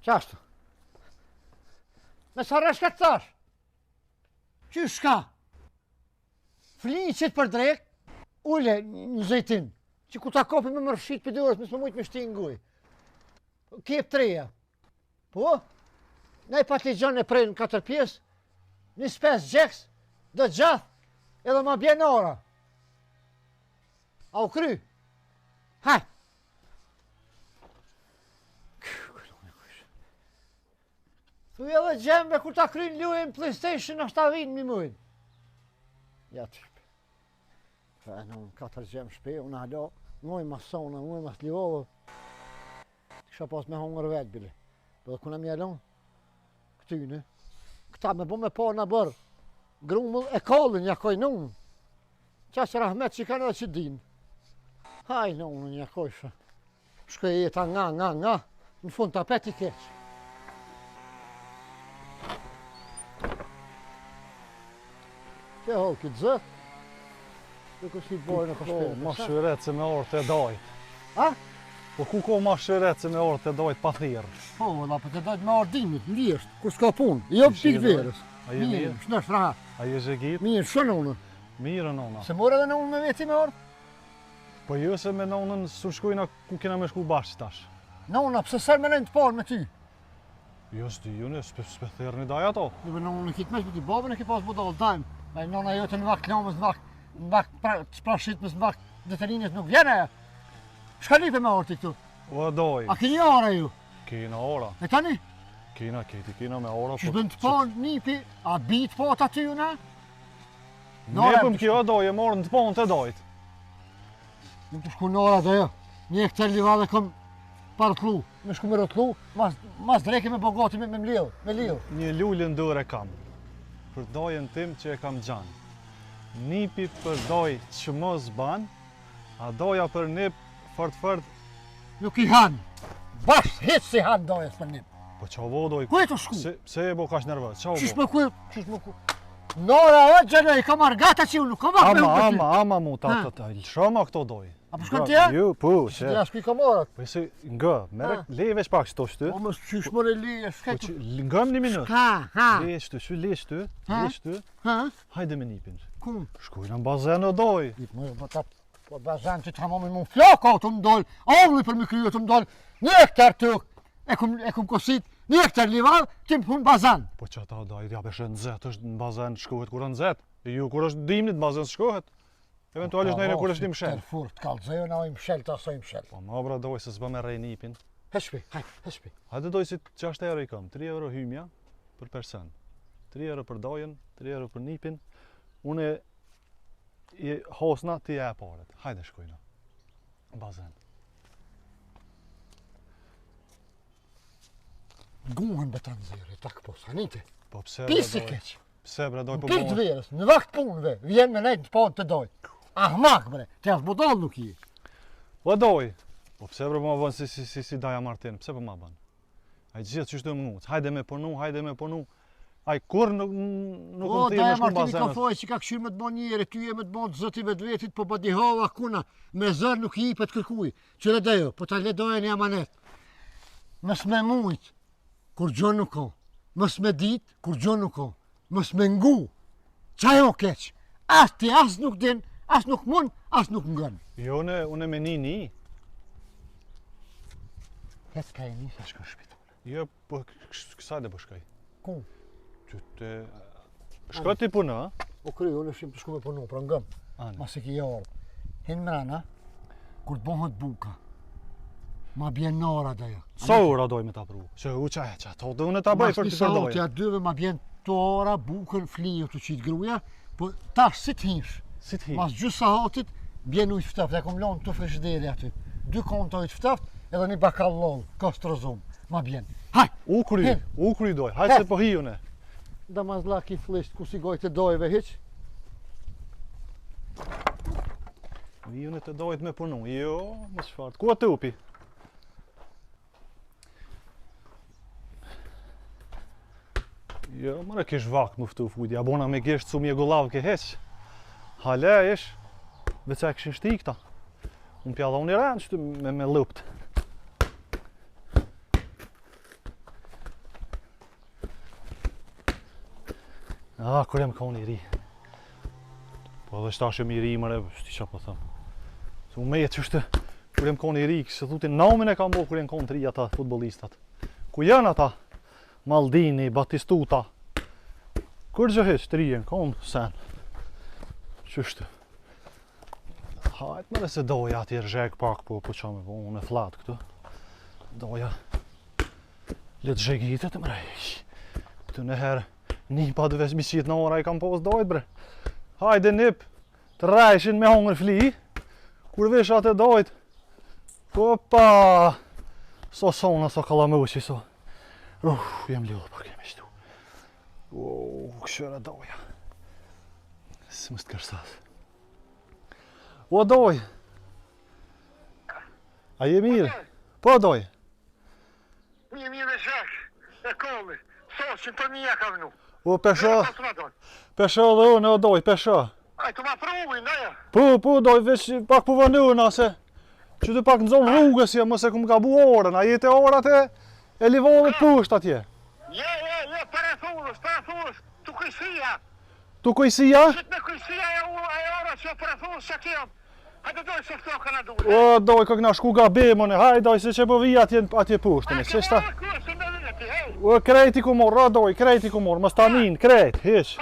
Qashtu? Me sa reshka të thash? Qysh shka? Flinë qitë për drek, ule në zejtin, që ku ta kopi me mërshit për dërës, mësë më mujtë me shti nguj. Kjep treja. Po? Nej patligjon e prej në 4 pjesë, 25 gjeks, dhe gjath, edhe ma bjen ora. A u kry? Haj! Thuj edhe gjembe kur ta kryin luajn PlayStation ashtë ta vinë mi mujnë. Ja type. Fa në 4 gjem shpe, unë halo, muj ma sona, muj ma slivovë. Kisha pas me hongër vetë bile. Dhe kuna mjelon, këtyne. Këta me bo me pa në bërë. Grumull e kallën, jakoj në unë. Qasë rahmet që i kanë edhe që dinë. Haj në unë jakoj shë. Shkoj jeta nga. Në fund të apet i keqë. Që e holë këtë zëtë. Dhe kështë i bojnë e përshpejnë. Ma shëret se me orët e dajt. A? Po ku ko ma shëret se me orët e dajt pa thirë? Po, da për të dajt me ardimit, ljesht, kur s'ka punë. Jo pik verës. A je mirë? Shnesh raha. A je zhegit? Mirë, shënë unë. Mirë nona. Se morë edhe në unë me veti me orë? Po jo se me nonën su shkojna ku kena me shku bashkë tash. Nona, pse sër me nëjnë të parë me ty? Jo s'di june, s'pe thirë një daj ato. Dhe nona në kitë mesh, bëti babën e ki pas budal dajmë. Ai nona jote në vak klamës, në vak sprashitmës, në vak detelinjes nuk vjene e. Shka lipe me orë ti këtu? O doj. A kini ora ju? Kina ora. E tani? Kina me ora. Që bënd të panë nipi, a bitë po të aty ju na? Ne pëm kjo doj, e morën të panë të dojt. Nuk të shku në ora dhe jo. Një këtë livade këm parëtlu. Me shku me rëtlu, mas dreke me bogati me mlio. Një lullin dore kam. Për dojën tim që e kam gjanë. Nipi për doj që mos ban, a doja për nip fort. Nuk i hanë. Bashkë hitë si hanë dojës për nip. Po qa vo doj? Ku e të shku? Se e bo kash nervës, qa Qish vo? me ku? Nora e gjene, i kam argata që unë, nuk kam akme unë për ty. Ama mu, ta shama këto doj. A për shkën tja? Jo, po, Që tja shku i kam orat. Po se nga, mere, le veç pak shto shty. O më qysh më relije, Po shkajtu. që, nga më një minut. Ha. Le shty, Ha? hajde me nipin. Kum? Shkojnë në bazen o doj. Më po bazan që të hamomin më flaka të më dollë, avli për më kryo të më dollë, një hektar tëk, e kum kosit, një hektar livar, të më punë bazan. Po që ata da, ja beshe në zet, është në bazen shkohet kur në zet. Ju kur është dimnit, në bazen shkohet. Eventualisht nejnë kur është i mshel. Furt, t'kallëzëjo na oj mshel, të asoj mshel. Po ma bra doj se s'ba me rej nipin. Heshpi, heshpi. Hajde doj si 6 euro i kam, 3 euro hymja për person. 3 euro për dojen, 3 euro për nipin. Une i hosna ti e paret. Hajde shkojna. Bazen. Guhen betan zire, tak po, sanite. Po pse Pisi keq. Pse bre doj po Pitë verës, në vakt punëve, vjen me nejtë në panë të doj. Ahmak bre, të jasë budal nuk i. Po doj. Po pse bre po ma bën si daja Martin, pse po ma bën? Ai gjithë që shtu më nguc. Hajde me punu. Ai kur nuk më thirë me shku Martini bazenës. ka thoj që ka këshirë me të bon njëre, ty e me të bon të zëti vetë po pa dihova kuna, me zërë nuk i për të kërkuj. Qëre dejo, po ta ledoje një amanet. Mës me mujt, kur gjon nuk ko. Mës me dit, kur gjon nuk ko. Mës me ngu. Qajo keq. As ti as nuk din, as nuk mund, as nuk ngën. Jo, une me një. Ket ka e një se shko shpitu. Jo, po kësa dhe po shkaj. Ku? Që te... Shko ti punë, a? O kry, unë shim të shku me punu, pra ngëm. Anë. Mas e ki jarë. Hinë mrena, kur të bohët buka, ma bjen nora dhe jo. Sa ora doj me ta pru? Që u qa to dhe unë ta bëj për të Mas përdoj. një dyve ma bjen të ora, bukën, flijë të qitë gruja, po tash si t'hinsh. Si t'hi? Mas gjysa hatit, bjen ujtë ftaft, e kom lonë të frishideri aty. 2 konta ujtë ftaft, edhe një bakal lollë, kostrozum, ma bjen. Haj! U kry doj, hajtë se po hi une. Da ma zlaki flisht, ku si gojtë të dojve hiq. Vi une të dojt me punu, jo, më shfart. Ku atë upi? Jo, mëre kish vakt muftu fujdi, abona me gisht su mje gulav ke heq. Hale ish, veca e këshin shti këta. Unë pjalla unë i rënë qëtu me lupt. Kur jam konë I ri. Po dhe shtash jam I ri mëre, shti qa po thëmë. Se unë me jetë qështë, kur jam konë I ri, se thutin namin e kam bo kur jam konë 3 ata futbolistat. Ku janë ata? Maldini, Batistuta. Kur gjëheq, 3 janë konë sen. Qështë? Hajt mëre se doja atje rëzhek pak, po qa me po, unë e flat këtu. Doja. Letë zhegitet e mrej. Këtu në herë, një pa dhe vesh mishit në ora I kam pos dojt bre. Hajde nip, të rajshin me hongër fli. Kur vesh atë dojt. Opa! So sona, so kalamushi, so. Jem ljullë pak jem ishtu. Këshëra doja. Së më stë kërstas. O doj! A je mirë? Po doj! Një mirë e shak, e kolli, sosin për mija ka vënu. O pesha, pesha dhe unë o doj, pesha. Aj, të ma provin, daja. Po doj, veç pak po vënuna se që të pak nëzon rrugës ja, mëse kum ka bu orën, a jetë orat e livodhët pusht atje. Je, para thurës, tu kujësia. Tu kujësia? Shqit me kujësia e orat që para thurës që kem. Hajde doj se këto këna duhe. O doj, kë këna shku ga bemone, hajde doj se që po vija atje pushtën. O krejti ku morë, o doj, krejti ku morë, më stanin, krejt, heq.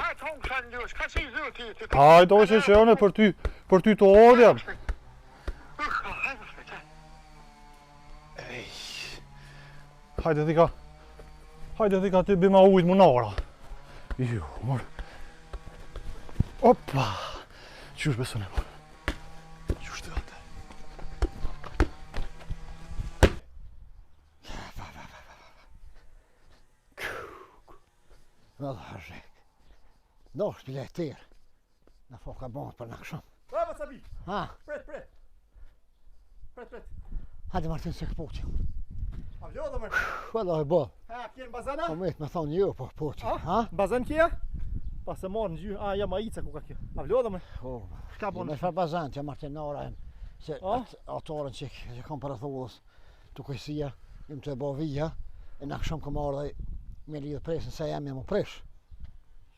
Hajde hongë sa në ljush, ka që I zëti ti? Hajde doj se që janë për ty të ordjem. Hajde dhika ty bima ujtë më nara. Jo, mërë. Opa! Qysh besën e mërë. Qysh të atë. Në dhe rrek. Do është bilet tërë. Në foka bëndë për në këshëm. Bravo Sabi! Ha, Pret! hajde Martin se këpoqë. A vjo dhe mërë? Vëllë e bo. Ha, kjen bazana? Po me thonë jo, po poqë. Ha? Bazan kja? Pas e marë në gjyë, ja ma ica ku ka kjo. A vjo dhe mërë? Po, Shka me bonë? shfar bazant, ja Martin Nara e se atorën që kam për thullës të kujësia, im të e bo vija, e në këshëm këm arë dhe me lidhë presën se jam më presh.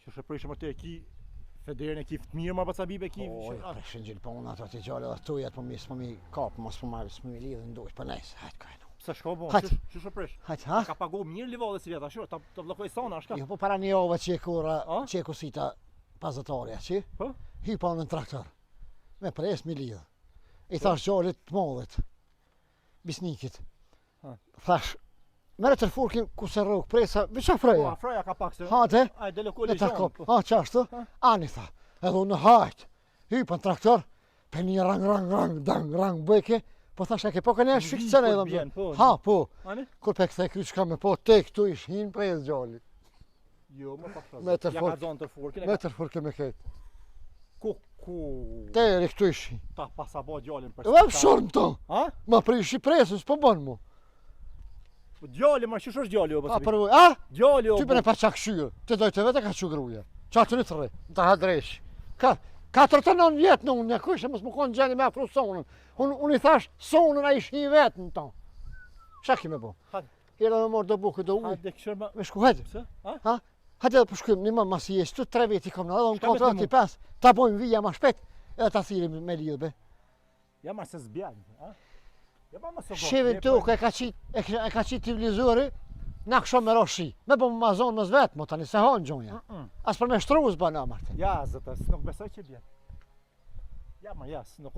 Që shë prishë mërë të e ki Federin e ki të mirë ma Bacabi e ki... O, preshin gjilë po unë ato të gjallë dhe tujat, po mi s'po mi kapë, mos po mi lidhë ndojsh, për nejse, hajtë kajnë. Sa shko bonë, Hajt. që shë prish? Hajtë, ha? Ka pagu mirë livadhe si vjeta, shurë, të vlokoj sana, shka? Jo, po para një ove që e kura, A? që e kusita pazatarja, që? Po? Hypa në traktor, me pres mi lidhë. I thash gjallit të modhet, bisnikit. Ha. Thash, mere të rëfurkin ku se rrugë presa, veqa Po, freja. a freja ka pak se... Hate, A, dele ku me legjon. të kop, ha, qashtu, ani tha, edhe unë hajt, hypa në traktor, pe një rang bëjke, po thash e ke po këne shikë cene edhe bjen, më. po. Ha, po, Ani? kur pe këthe kry qka me po, te këtu ish hinë pres gjallit. Jo, më pak Me të Ja fort. ka zonë të furkin, Me të rëfurkin me ketë. ku... Teri këtu ish hinë. Ta pasa bo gjallin për... Edhe më shorën të, Ha? ma prish I presën, s'po bënë mu. Gjalli, ma që është gjalli o A, Bacabi? për ujë, a? Gjalli o... Ty për e pa qak shyrë, të dojtë vete ka që gruja. Qatë në të rre, në të hadresh. 49 vjetë në unë, një kështë mësë më konë gjeni me afru sonën. Unë I thash, sonën a ish një vetë në ta. Qa ki me bo? Hajde. Hira me morë do bukë do ujë. Hajde, këshër ma... Me shku, hajde. Pse? Ha? Ha? Hajde edhe përshkym, një më masi jesë, të 3 veti kom në, edhe unë Shka me kontra të ti 5, ta bojmë vija ma shpet, edhe ta thirim me lidhë be. Ja ma se zbjallë, ha? Ja ma se Shevin tuk e ka qit civilizori, na kësho me roshi. Me po më mazon më zvetë, mo tani se hanë gjonja. As për me shtruz bëna, Martin. Ja, zëtë, nuk besoj që bjen. Ja, ma jas, nuk...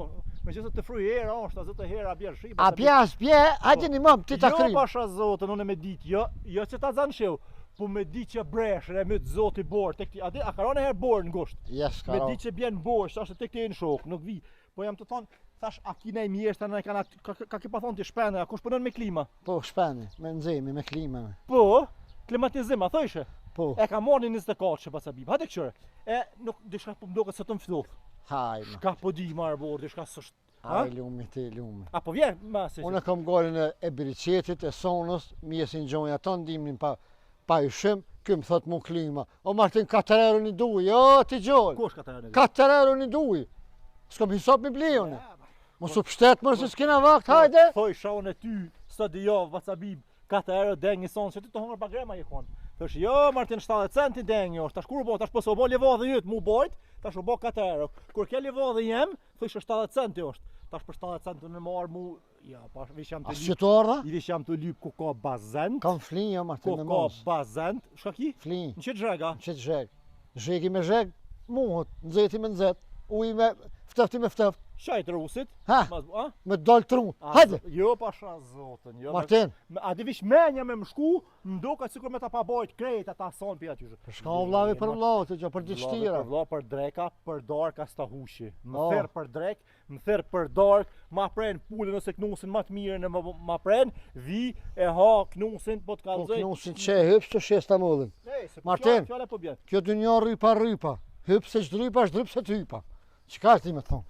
Me që të fruj hera është, a zëtë hera bjerë shi... A pjas, bje, hajde një mëm, ti ta Jo, krim. pasha zotën, unë me dit, jo që ta zanë shev, po me dit që breshre, me të zoti borë, tek ti, a karone herë borë në gusht? Jes, Me karo. dit që bjen borë, që ashtë tek ti e në shok, nuk vi. Po jam të thonë, thash, a kina I mjesht, ka ki pa thonë ti shpene, a kush përnën me klima? Po, shpeni, me nxemi, me klima. Po, klimatizim, a thojshe? Po, E ka marrë një 24 që pas Abib, hajde këqyre. E, nuk, dishka po mdoket se të më fillot. hajma. Ka po di marë borë, dishka sështë. Ha? Haj, lumi, ti, lumi. A po vjen, ma se... Unë kam golin e biriqetit, e sonës, mjesin gjonja, ta ndimnin pa yshim, këm thot mu klima. O Martin, 4 euro një duj, jo, ti gjoll. Kush ka të rënë? 4 euro një duj. S'kom hisop mi blejone. Mos u pështet mërë se s'kina vakt, hajde. Thoj shaun e ty, sot i javë, Abib, 4 euro dhe një sonë, që ty të hongër pa grema i konë. Thash, jo, Martin 70 centi dengi është, tash kur bo, tash po se u bo levadhe jyt, mu bojt, tash u bo 4 euro. Kur ke levadhe jem, thush 70 centi është. Tash për 70 centi në marë mu, ja, pash vish jam të As lyp. që të ardha? I vish jam të lyp ku ka bazent. Kam flinj, jo, Martin, Ku me ka mos. bazent. Shka ki? Flinj, Në qëtë zhega? që të zheg. Zhegi me zheg, muhët, nxeti me nxet, uj me ftefti me fteft. Shajt rusit. Ha, A? me dal trun. Hajde, Jo, pasha zotën, jo. Martin. A di vish menja me më shku, më duket sikur me ta pa bojt krejt ata son pi aty. Shka o vlavi për vllaut, që për dështira. Për vlla për dreka, për dark as ta hushi. Më Oh. therr për drek, më therr për dark, ma pren pulën ose knusin më të mirë në ma pren, vi e ha knusin po të Po kallzoj. knusin që hyps të shes ta mullin. Martin. Fjala po bjen. Kjo dynja rrypa. Hyp se ç'drypa, ç'dryp se t'hypa. Çka ti më thon?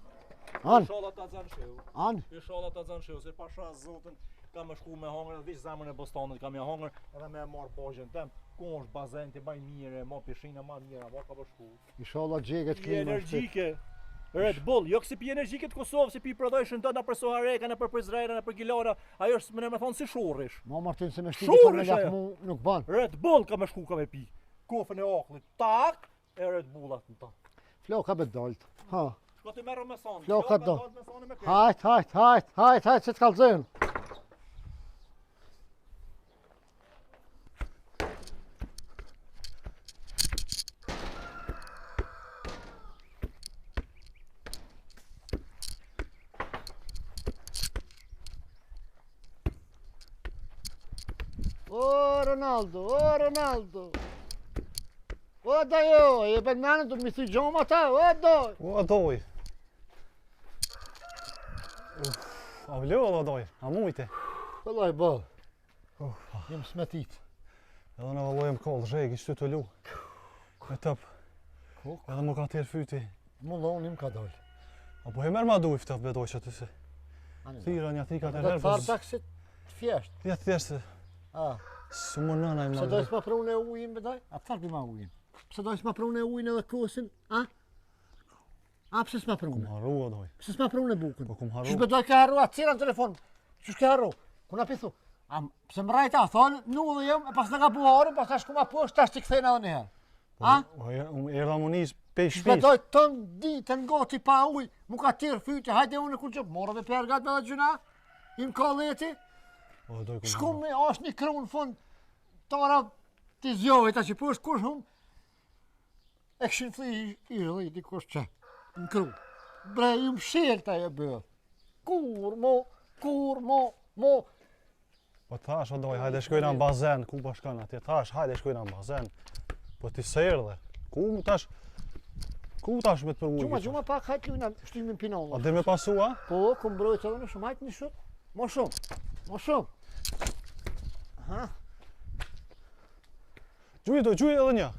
An, Inshallah ta zan sheu. an. Inshallah ta zan sheu, se pasha zotën kam më shku me hangër, vish zemrën e bostanit kam me hangër, edhe me marr bozhën tem. Ku është bazenti më i mirë, më pishinë më mirë, apo ka shku. Inshallah xheget Pi klima. energjike. Red Bull, jo kësi pi energjike të Kosovë, si pi prodhojshën të në për Sohareka, në për Izraela, në për Gilana, ajo është me thonë si shurrish. Ma Martin se me shtiti Shurrish për me lak ajo. mu nuk ban. Red Bull ka me shku ka me pi. Kofën e aklit, tak, e Red Bullat në ta. Flo ka bet dalt. Ha. Shko të merë me sonë. Flo ka do. dalë me sonë me krejt. Hajt, se t'kallzojnë. O Ronaldo. O da jo, e ben mene du mi thuj gjoma ta, o doj. O, doj. A vlo o doj, a mujte. Pëlloj bëll. Jem smetit. Edhe në vallojëm kollë, zheg, i shtu të lu. Me tëp. Kok. Edhe më ka tjerë fyti. Mullonim ka dal. Apo e merë ma du i ftaf bedoj që të se. Thira një thika të Dhe të farë nervës. taksit fjesht. Tjetë thjeshtë, A, së më nëna i pse më dojës ma prune ujin bedaj? A të farë bi ma ujin? Pse dojës ma prune ujin edhe kosin? A? A pse s'ma Kum prune? harru o doj. Pse s'ma prune bukën? Po kum Qysh harru. bedoj ke harru, a cira në telefon? Qysh ke harru? Kuna pithu? A pse më rajta, thonë, nu dhe jem, e pas në ka buharën, pas tash ku ma poshtë, tash t'i kthejnë edhe njëherë. A? Erdha mu nis pe shpis. Shpedoj tën ditën gati pa ujë, mu ka tirë fyty, hajde unë kur qëpë, morë dhe pergat me dhe gjuna, im ka leti, O doj kum shku harru. me ashtë një kru në fund, tara t'i zjove, ta që poshtë kush hum, e këshin thli i rëdhi, dikush që, në kru. Bre, ju më shirë ta e bërë. Kur mo, Po thash o doj, hajde shkojna në bazen, ku po shkon atje? Thash, hajde shkojna në bazen. Po ti se erdhe. Ku tash me të përmujë? gjuma pak hajtë lujna, shtymin A pinolla. dhe me pasua? Po, ku mbrojtë edhe në shumë, hajtë një shumë, mo shumë. Ha? Gjuj edhe një.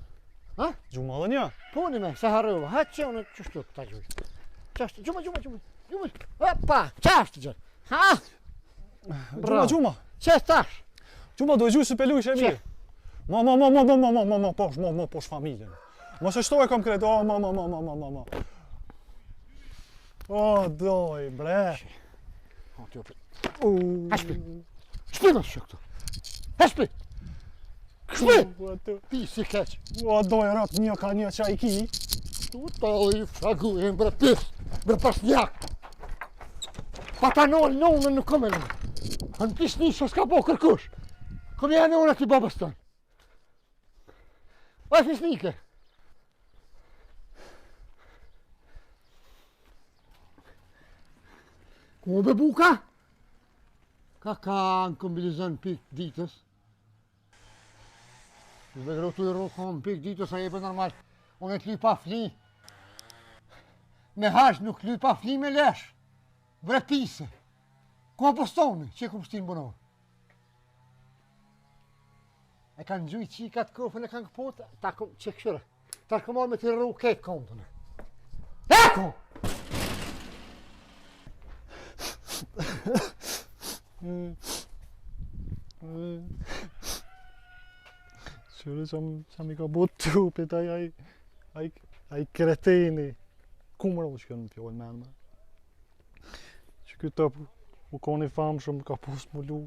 Ha? Gjuma edhe një. Puni me, se harrova, hajtë që unë qështu këta gjuj. Qashtë, gjuma. Opa, qashtë gjë. Ha? Gjuma. Qe tash? Gjuma do e gjuj se peluj shë e mirë. Ma, posh familjen. Mos e shtoj kam kredo, ma. O, doj, bre. O, t'jo për. Hashpi. Shpi në shë këtu. Hashpi. Shpi. Pi si keq. O, doj, rat, një ka një qaj ki. Tu ta i fragujem, bre pis. Bre pasnjak. Patanol në unë nuk kom e në. Anë pis një që s'ka po kërkush. Kom janë unë ati babës tënë. Oj, fisnike. Ku be buka? Ka në kombilizën pik ditës. Dhe grotu i rukon pik ditës a jebe normal. Unë e t'ly pa fli. Me hash nuk t'ly pa fli me lesh. Bre pise. Ku apostoni, që ku pështin bënohë. E kanë gjuj qikat kofën e kanë këpot, ta kom që këshyre. Ta shko marrë me të rru ketë kontën. Eko! Qyre që mi ka bot trupit, aj kreteni. Kumër u që kënë pjojnë men me. Që këtë u koni famë shumë ka pos mu lu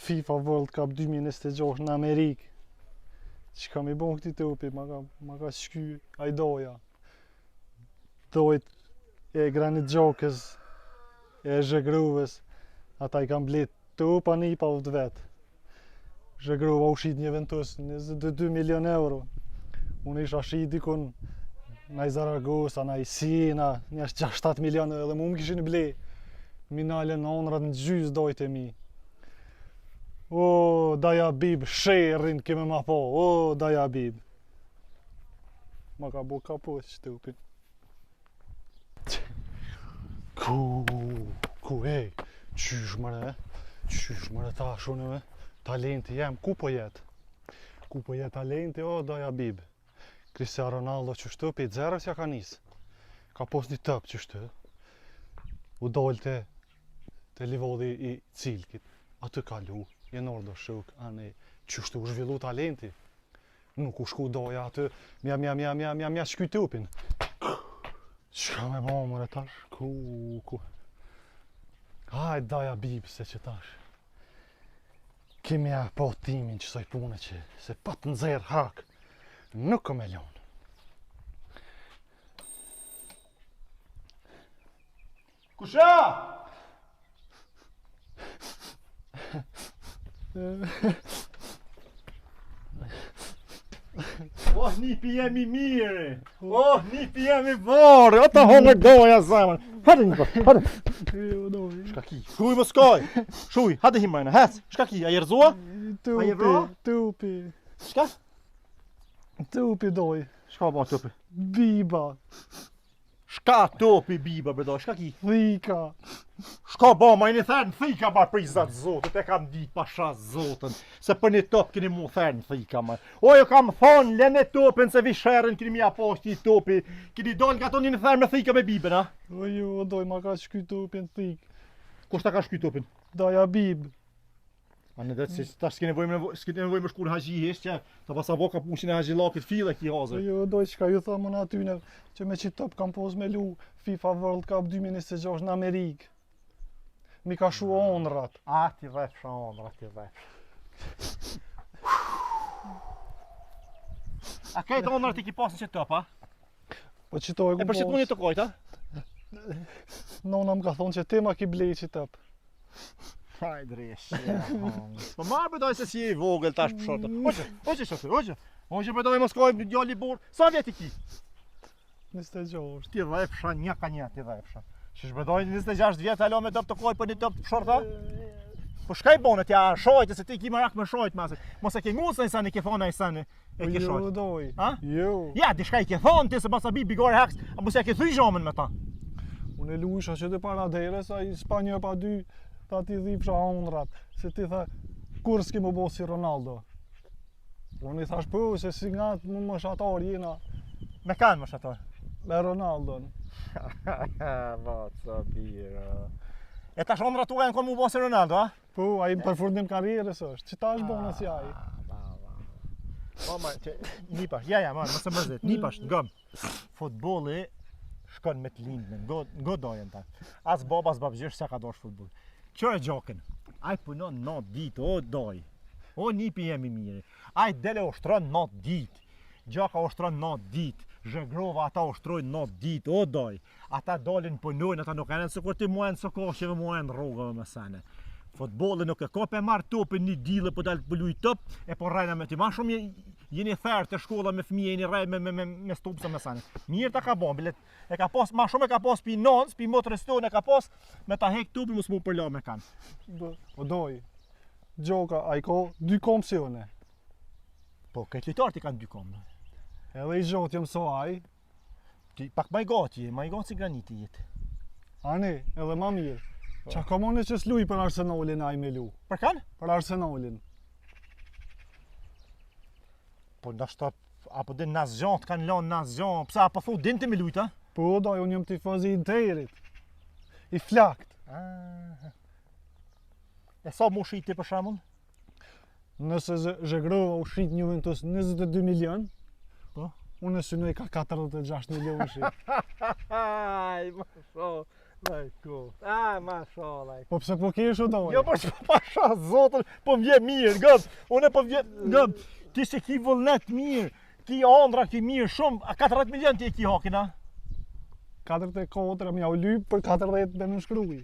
FIFA World Cup 2026 në Amerikë. Që kam I bon këti topi, ma ka shky ai doja. Dojt e Granit Gjokës, e Zhëgruvës, ata I kam blet topa nipa ut vet. Zhëgruva u shit një ventus 22 milion euro. Unë isha shit dikun naj Zaragoza, naj Siena, një 6-7 milion edhe mu më kishin ble. Mi nalen onrat në gjys dojt e mi. O, Daja Bib, sherrin keme ma po, o, Daja Bib. Ma ka bo kapos shtupin. Ej, qysh mëre ta shune me, talenti jem, ku po jet? Ku po jet talenti, o, Daja Bib. Cristiano Ronaldo qështu, pe zerës ja ka nis. Ka pos një tëp qështu. U dojl te livodhi I Cilkit. Aty ka lu, jenor do shuk, ane, qështu u zhvillu talenti. Nuk u shku doja aty, mja shky tupin. Qka me bo mëre tash, ku. Hajt Daja Bib, se që tash. Kemi ja po timin qësoj pune që, se pa të nxerë hak, nuk kom e lon. Kusha! Oh, nipi jemi mire! Oh, nipi jemi varë! O ta hongër doja zemën! Hadi një për, hadi! Shka ki? Shuj më skoj! Shuj, hadi himajnë, hec! Shka ki, a jerzua? A je vra? Tupi. Shka? Tupi doj. Shka ba topi? Biba. Shka topi biba bredoj, shka ki? Thika. Shka ba ma I një thërë në thika ma prizat zotit, e kam dit pasha zotën. Se për një top kini mu thërë në thika ma. O jo kam thonë, lene topin se visherën kini mi aposht një topi. Kini dojnë ka tonë një thërë me thika me bibën, a? O jo, doj ma ka shky tupin thik. Kush ta ka shky topin? Daja Bib. A në dhe që ta s'ke nevoj me shkur haji hesh që ta pas avo ka pushin e hajilakit file ki O hazër. jo, doj qka ju thëmë në atyne që me që top kam pos me lu FIFA World Cup 2026 në Amerikë. Mi ka shu onrat. A ti vefsha ondra, ti vefsha. A kejt ondra ti ki pasin që top, a? Po qitoj E për që të mund të kojt, a? Nona më ka thonë që ti ma ki blej që top. Haj dresh. Po marrë përdoj se si I vogël tash për shorta. Oqe shofër, oqe. Oqe përdoj mos koj djalli burr. Sa vjet I ki? 26. Ti vefsha një ka një, ti vefsha. Që shbëdoj 26 vjet alo me top të koj për një top për shorta? Po shka I bone t'ja shojtë se ti ki marak me shojtë mase. Mos e ke ngusë në sani ke thonë a I sani e ke Jo, shojtë. doj. Ha? Jo. Ja, di shka I ke thonë ti se mos a bi bigore haks, a mos e ke thuj zhomën me ta. Unë e luisha që të para dere sa I Spanja pa dy ta ti dhipsha onrat. Se ti tha, kur s'ki më bo si Ronaldo? Unë I thash po, se si nga më më shatar jena Me kanë më shatar. me Ronaldon. Vaca bira. E tash ondra tua janë konë mu bo si Ronaldo, a? Po, a I përfundim karrierës është, që ta është bona si ai. Po ma, që nipash, ja, ma, mëse mërzit, nipash, ngëm. Futbolli shkon me t'lindmen, ngo dojen ta. As baba, as babgjesh se ka dosh futboll. Qo e gjokën, aj punon 9 ditë, o doj. O nipi jemi mire. Aj dele ushtron 9 ditë. Gjaka ushtron 9 ditë. Zhëgrova ata ushtrojnë 9 ditë, o doj. Ata dolin punojnë, ata nuk enen se kur ti muajnë së koshjeve, muajnë rrugëve me sene. Futbolli nuk e ka pe marr topin një dile po dalë të bëluj top, e po rrejna me ti. Ma shumë jeni therë të shkolla me fëmije, jeni rrej me stupse me sene. Mirë ta ka bon, bilet e ka pas, ma shumë e ka pas pi nonës, pi motrës tonë e ka pas, me ta hek topin mos mu përla me kanë. O doj, gjoka, a I ka 2 komsione. Po, këtë litarë ti kanë 2 komë. Edhe I gjotë jem so ai, Ti pak ma I gati si graniti jetë. ani, edhe ma mirë. Qa ka mone që s'luj për Arsenalin ai me lu? Për kanë? Për Arsenalin. Po ndashta, apo din Nazgjan, të kanë lanë Nazgjan, pse apo thu din të me lujta? Po, doj, unë jem tifozi I Interit. I flakt. E sa mu shiti për shamull? Nëse Zhëgrova u shrit një Juventus 22 milion, Po? unë e synoj ka 46 milion shit. Aj, ma sho, Ku. Mashallah. Po pse po kesh o doj? Jo, po pasha zotën, po vje mirë, gëm. Unë po vje, gëm. Ti se ki vullnet mirë, ki andra ki mirë shumë, a 40 milion ti e ki hakin, a? 44 më ja u lyp për 40 dhe më shkruaj.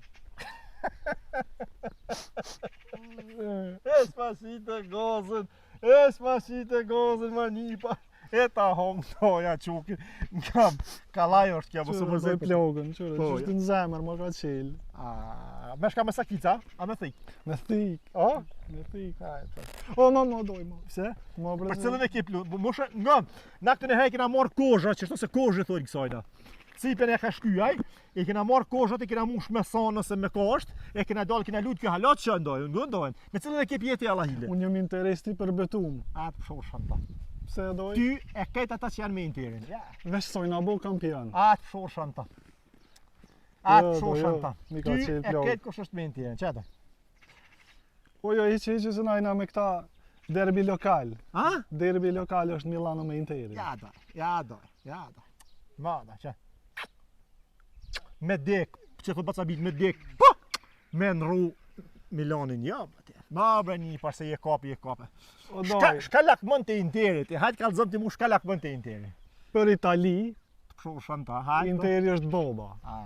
Espacito gozën, më nipa. E ta hong toja qukin, ngam, kalaj është kja, mësë Çfarë mërzej bëj plogën, çfarë? Po, Ç'është në zemër, më ka qel. Me shka me sakica, a me thik? Me thik, O? me thik. O, ma doj, ma. Pse? Ma Për cilën e ki plu, moshe, ngam, na këtë në hej kena marrë kozha, që shto se kozhë thojnë kësajna. Cipën e ka shkyjaj, e kena marrë kozhat, e kena mush me sanë nëse me kasht, e kena dalë, kena lutë kjo halat që ndojnë, me cilën e ki pjeti alla hile. Unë jam interesi për betum. Atë shoh shanta. Pse doj? Ty e kejt ata që janë me interin. Vesh sojna bo kampion. Atë shoh shanta. Atë Jo, shoh jo, shanta. mi Ty ka e qenë plog. kejt kush është me interin, qëta? Po jo, hiqe se najna me këta derbi lokal. A? Derbi lokal është Milano me Interi. Ja da. Mada, që? Me dek, që thot baca bit, me dek, po! Me nru Milanin, ja, ma bre një par se je kapi. O doj, Shka lakmën të interit, hajtë kalzëm ti mu shka lakmën të interit. për Itali, Kështu shanta, hajtë. Interi është boba. A,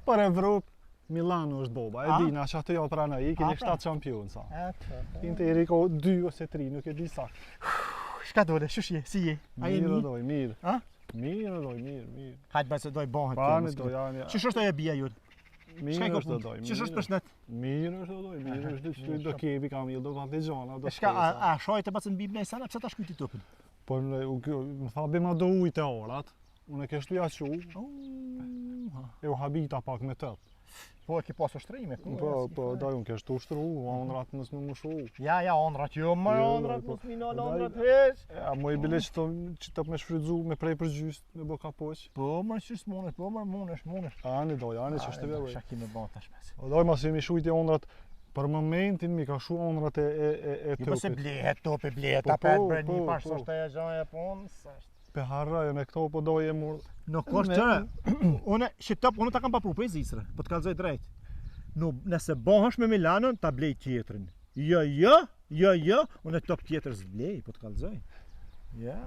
Për Evropë, Milano është boba. E A? dina që atë jo prana i, keni pra. 7 kampion sa. Atë. Interi ko 2 ose 3, nuk e di sa. Shka dole, shush je, si je? A je Mirë një? doj, mirë. A? Mirë doj, mirë. Hajtë bërë se doj bëhet Bani doj, janë. Qësh është e bia jut? Mirë është doj. Qësh është përshnet? Mirë është doj, mirë është që do kebi kam jo do partizana, do. E shka, a shojtë e bacën bib në sana, pse ta shkyti tupin? Po më tha bima do ujtë e orat. Unë e kështu ja qu, e u habita pak me tëp. Po e ki pasu shtrime. Po, daj unë kështu ushtru, ondrat mësë më mushu. Ja, ondrat jo, më Jo, ondrat, po. mos minal Daj- ondrat heq. A mo i bile që të me shfrydzu, me prej për gjyst, me bo ka poq. Po, më qysh monesh, po, më monesh. Ani doj, ani që shtë vej. Shaki me bata shmes. O doj mas jemi shujt e ondrat, për momentin mi ka shu ondrat e Jo, po se tëpit. blehet topi, blehet, Po, ta pet po, bre një po, pash, po. është e gjaja punë, s'është. Pe harrajën e këto po doj e mur. Nuk është tëre, une, shqitëp, unë ta kam pa pru për zisre, po të kalzoj drejt. Nëse bëhesh me Milanon, ta blej tjetrin. Jo, unë top tjetër s'blej, po të kalzoj. Ja.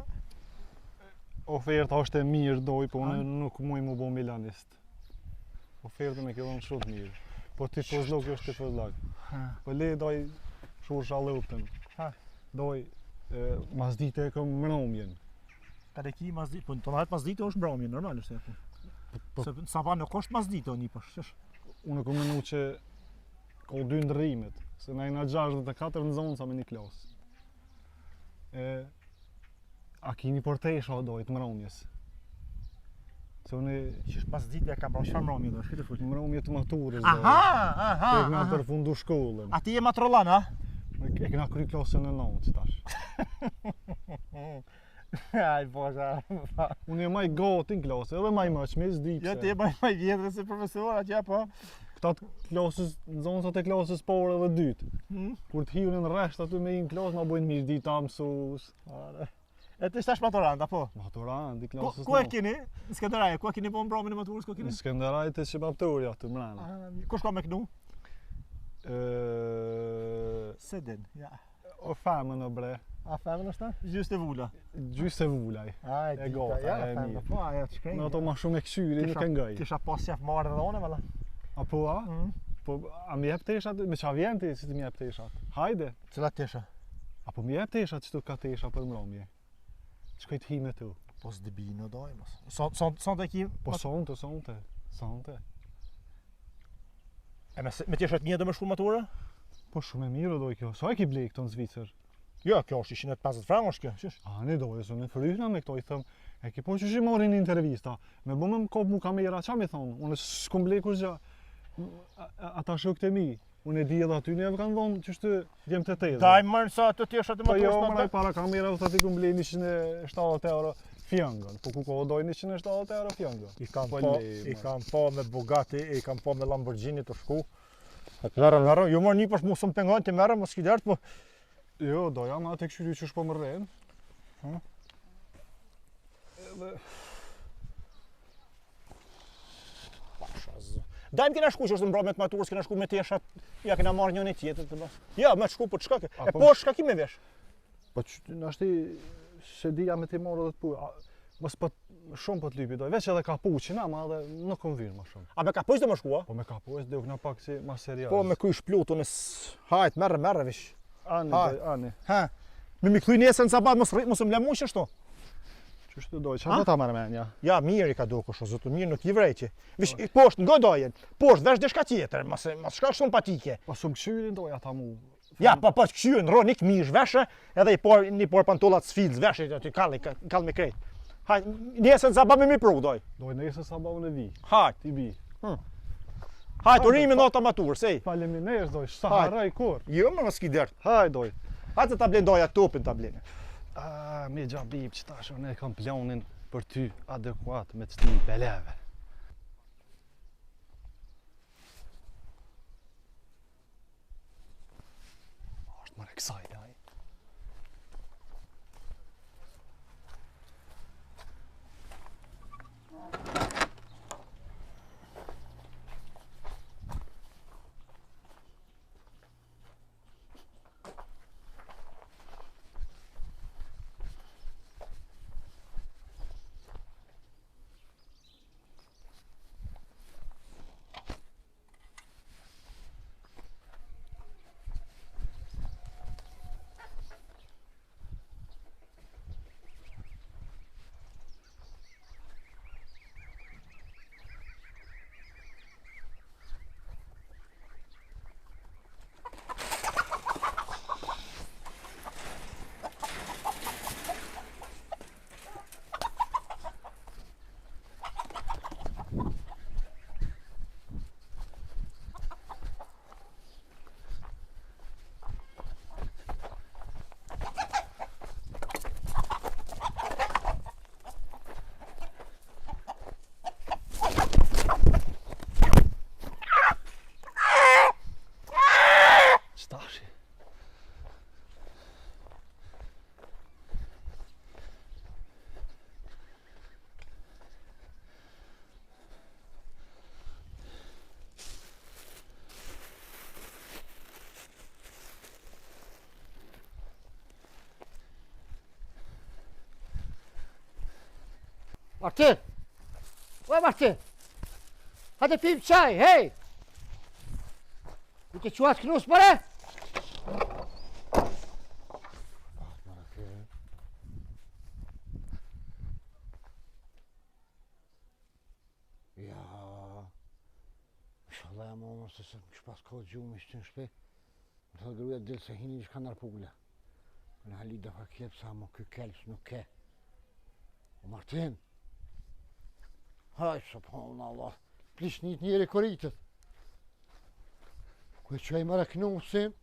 Oferta është e mirë doj, po unë nuk muj mu bo milanist. Oferta me këllon shumë të mirë. Po ti fëzlok është ti fëzlok. Po le doj shur shalupën. Ha. Doj, mas dite e këm mëromjen. Ka dhe ki mas ditë, po të nëhet mas ditë është mbromje, normal është e po. Po- Se sa va nuk është mas ditë o një pash, qësh? Unë kom mënu që ka 2 ndërrimet, se na jena 64 në zonë sa me një klasë. A kini portesha doj të mëromjes? Se unë Qësh mas ditë e kam bra, çfarë mbromje do, shkite full. mëromje të maturës doj. Aha, Se e këna përfundu shkollën. A ti je matrollan, a? E këna kry klasën e 9 tash. Aj, boja. Unë e maj gati në klasë, edhe maj mëq, me s'di Jo, pse. ti je maj vjetër se profesor, atje, po. Këta të klasës, zonësat e klasës parë edhe dytë. Hmm? Kur të hiunin rresht aty me i në klasë, ma bojnë mirë dita mësus. E ti shtash maturant, apo? Maturant, i klasës Ku e keni? Në Skënderaj, ku e keni po mbromjen e maturës, ku e Në keni? Skënderaj të Shqipaptori aty mrena. Ku shko me kënu? Ë, Se din, ja. O femën o bre, A femën është ta? Gjysë të vula. gjysë e vulaj. Aj, E gota, ja, e femën. mirë. Po, ajo të shkrenjë. Në ato ma shumë e këshyri, nuk e ngaj. Kisha pas qef marrë dhe one, valla. Apo a? Po, a mi jep teshat, me qa vjen ti si ti mi jep teshat? Hajde. Cilat tesha? Apo mi jep teshat që tu ka tesha për mbromje? Shkoj të hi me tu. Po s'debi në doj, mos. Son të ki... Po sonte. E me teshat një dhe me shkull matura? Po shumë e mirë doj kjo. Sa e ki blej këto në Zvicër? Jo, kjo është 150 franc është kjo, qysh? A, ne dojë, së në fryhna me këto i thëm, e ki po që shi morin një intervista, me bëmë më kop mu kamera, qa mi thonë, unë s'kom blej kur gjë, ata shok të mi, unë e di edhe aty neve kanë dhonë që shtë jem të tezë. Daj mërë sa të teshat të Po jo, maturës mëraj para kamera, dhe ti kom blej 170 euro fjangën, po ku ko doj 170 euro fjangën. I kam Po po, le, i ma. kam po me Bugatti, i kam po me Lamborghini të shku. Merë, jo mërë një pash mu së më pengon të merë, mos ki dertë, po... Jo, doja ma të këshyri që shpo më rrenë. Edhe... Dajmë kena shku që është mbra me të maturës, kena shku me teshat, ja kena marrë njën e tjetër të bas. Ja, me të shku, po të shka ke. E po shka ki me vesh. Po nashti se dija me ti morë edhe të pu. Mos po shumë po të lypi doj, veç edhe kapuçina, ma edhe nuk kom virë më shumë. A me kapuç do më shku, a? Po me kapuç dhe u këna pak si ma serial. Po me kuj shplutu në hajt, merre vish. Ani. Ha. Me mi kthy nesër në sabat, mos më lemu që shto. Qështu doj, qa do ta marrë menja? Ja, mirë i ka do kështu, zotë, mirë nuk i vrejqi. Vish, poshtë, nga dojen, poshtë, vesh deshka tjetër, mas shka shumë patike. Po sum këshyrin doj ata mu. Ja, po këshyrin, ro, nik mish, veshë, edhe një por pantollat sfilz, veshë, aty kall me krejt. Hajt, nesër në sabat me mi pru, doj. Doj nesër sabat unë e vi. Hajt. Ti bi. Hajt, urimi nota matur, sej. Faleminderit doj, saharaj kur. Jo, më s'ki dert. Haj doj. Hajt se ta blen doja topin ta blenë. Me gjabib që tash unë e kam planin për ty adekuat me të sti beleve. Ashtë më reksaj, aj. Qtashi? Martin! Oj Martin! Hajde pim qaj, hej! U të quat knus mëre? Ja... Inshallah ja mama se më shpas kohë gjumë ishtë në shpe. Më thë gruja dilë se hini një shka nërpugle. Në halit dhe fa kjep sa më ky kelps nuk ke. O Martin! Haj, subhanallah, plish njëri koritët. Kë që e mëre knusin?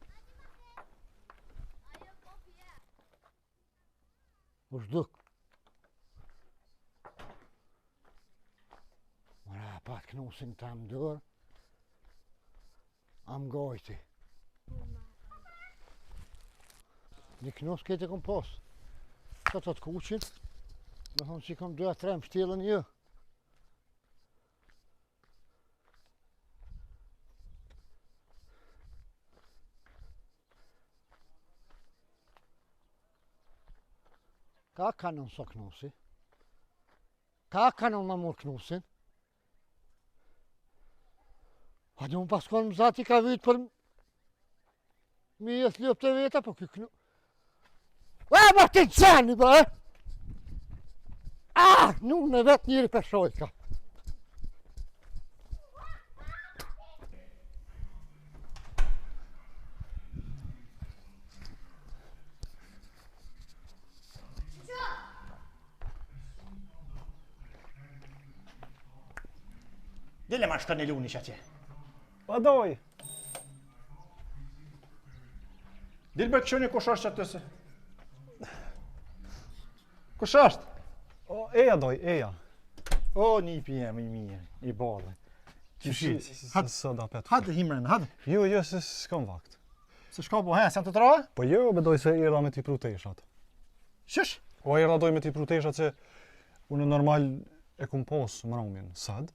U shduk. Mëra pat knusin të am dërë. Am gojti. Një knus kete kom pos. Të të kuqin. Me thonë që i kom 2-3 më shtilën jë. Ka kanon so knusi? Ka kanon ma mor knusin? A dhe unë paskon më zati ka vytë për mi jes ljop të veta, po ky knu... ma të qeni, bro, e? Nuk në vetë njëri për shojka. Dile ma shkën e luni që atje. Pa doj. Dile bërë këshoni kush është që atëse. Kush është? O, eja doj, eja. O, një pijem, i mirë, i bodhe. Qyshi, së da petë. Hadë himren, hadë. Jo, se s'kam vakt. Se shka po, se janë të troje? Po jo, bedoj se erdha me t'i pru teshat. Qysh? O, erdha doj me t'i pru teshat se unë normal e kum pos mramin sad.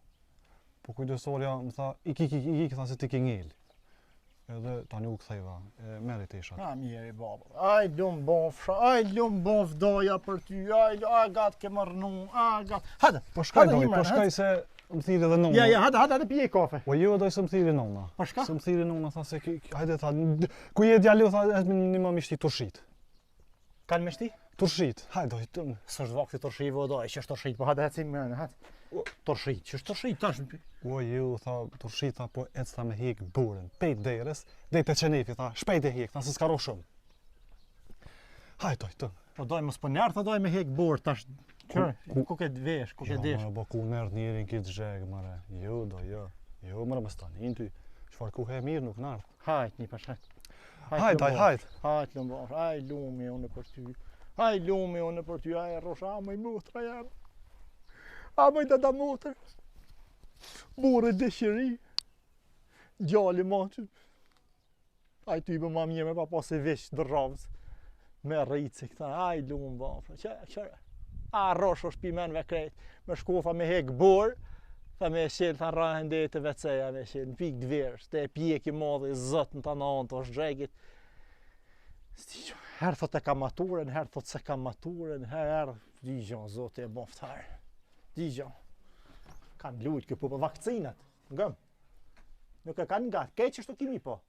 Po kujdesorja më tha, ik, tha se ti ke ngel. Edhe tani u ktheva, merri teshat. Mirë baba. Aj lum bof doja për ty. Aj gat ke marrnu. Gat. Hajde. Po shkaj se më thirrë edhe nonna. Ja, hajde pije kafe. Po jo doj se më thirrë nonna. Po shka? Se më thirrë nonna tha se hajde tha, ku je djalu tha, një më mishti turshit. Kanë meshti? Turshit, hajde doj. S'është vakti turshi vodoj, që është turshit, po hajde ecim më hajde. Turshit, që është turshit tash. O ju tha turshit tha po ec tha me hek burën, pejt derës, dej te çenefi tha, shpejt e hek, tha se s'ka ro shumë. Hajde doj. Po doj mos po nert, doj me hek burr tash. Ku ke vesh, ku ke desh. Po ku nert njërin kit zheg mare. Jo do jo. Jo mora mos tani ty. Çfarë ku he mirë nuk nart. Hajde një pash. Hajde. Hajde lum, aj lumi unë për ty. Aj lumi unë për ty, aj rrosha më mutra jam. A më da motër. Burrë dëshiri. Djali motë. Aj ty më mam mirë me pa pas e vesh dërravës. Me rritë këta, aj lum bafra. Çfarë? A rrosh është pimen me krejt. Me shkofa me hek burr. Tha me shel tha rahen dhe të veceja me shel. Në pik dverës, te pjeki madhe zot në të nanë të është gjegit. Herë thot e ka maturën, herë thot se ka maturën, herë digjon, zote e boftar. Digjon. Kanë lujt këpu për vakcinat, ngëm. Nuk e kanë nga, keq është të kimi po.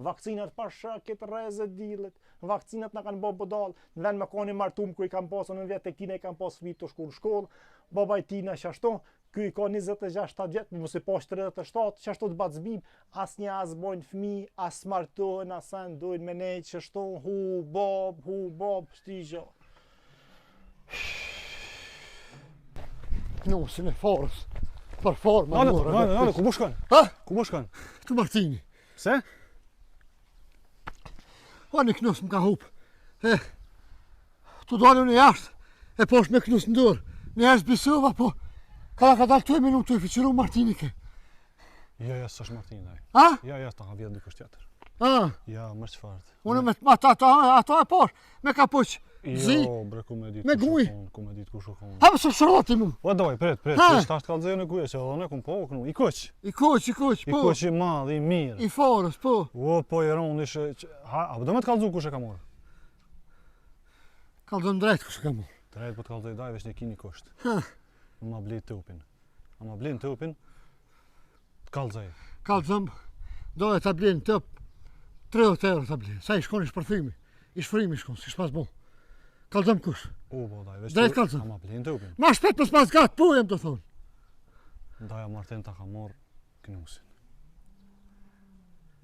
Vakcinat pasha këtë reze dilet, vakcinat në kanë bo bodal, në vend me koni martum kër i kanë pasë, në vjetë e kine i kanë pasë fëmijë të shku në shkollë, baba i tina qashtu, ky i ka 26 vjetë, mos i pash 37, qashtu të batë zbim, as një as bojnë fëmijë, as martojnë, as anë dojnë me nejtë qashtu, hu bob, shtigjo. Knusin e forës, për forma Nane, ku bu shkon? Ha? Ku bu shkon? Këtu Martini. Se? O një knus më ka hup. Tu dole në jashtë, e posh me knus në dorë. Në jashtë bisova, po ka dalë 2 minutë të i fiqiru Martini ke. Jo, s'është Martini ai. Ha? Jo, ta ka vjetë dikush tjetër. Ja, më çfarë. Unë me ato e posh, me ka poq. Zi. Jo, bre ku me ditë. Me guj. Ku me ditë kush u kon. Ha më së shëroti mu. Po doj, pret, Ha? tash të kallëzoj në guje, që edhe ne kum po kënu. I kuq. I kuq, po. I kuq i madh, i mirë. I forës, po. O, po i rondi ha, do me të kallëzu kush e ka marrë. Kallëzëm drejt kush e ka mu. Drejt po të kallëzoj daj veç një kini kusht. Ha. Ma bli tupin. A ma blin tupin, të kallëzoj. Kallëzëm, dojë të blinë tëp 30 euro të blinë. Sa i shkon i shpërthimi. I shfrimi shkon, si shpas bo. Kallëzëm kush. O, po daj, veç Drejt kallëzëm. A ma blin tupin. Ma shpet për s'pas gatë, po jem të thonë. Ndaja Martin ta ka marrë knusin.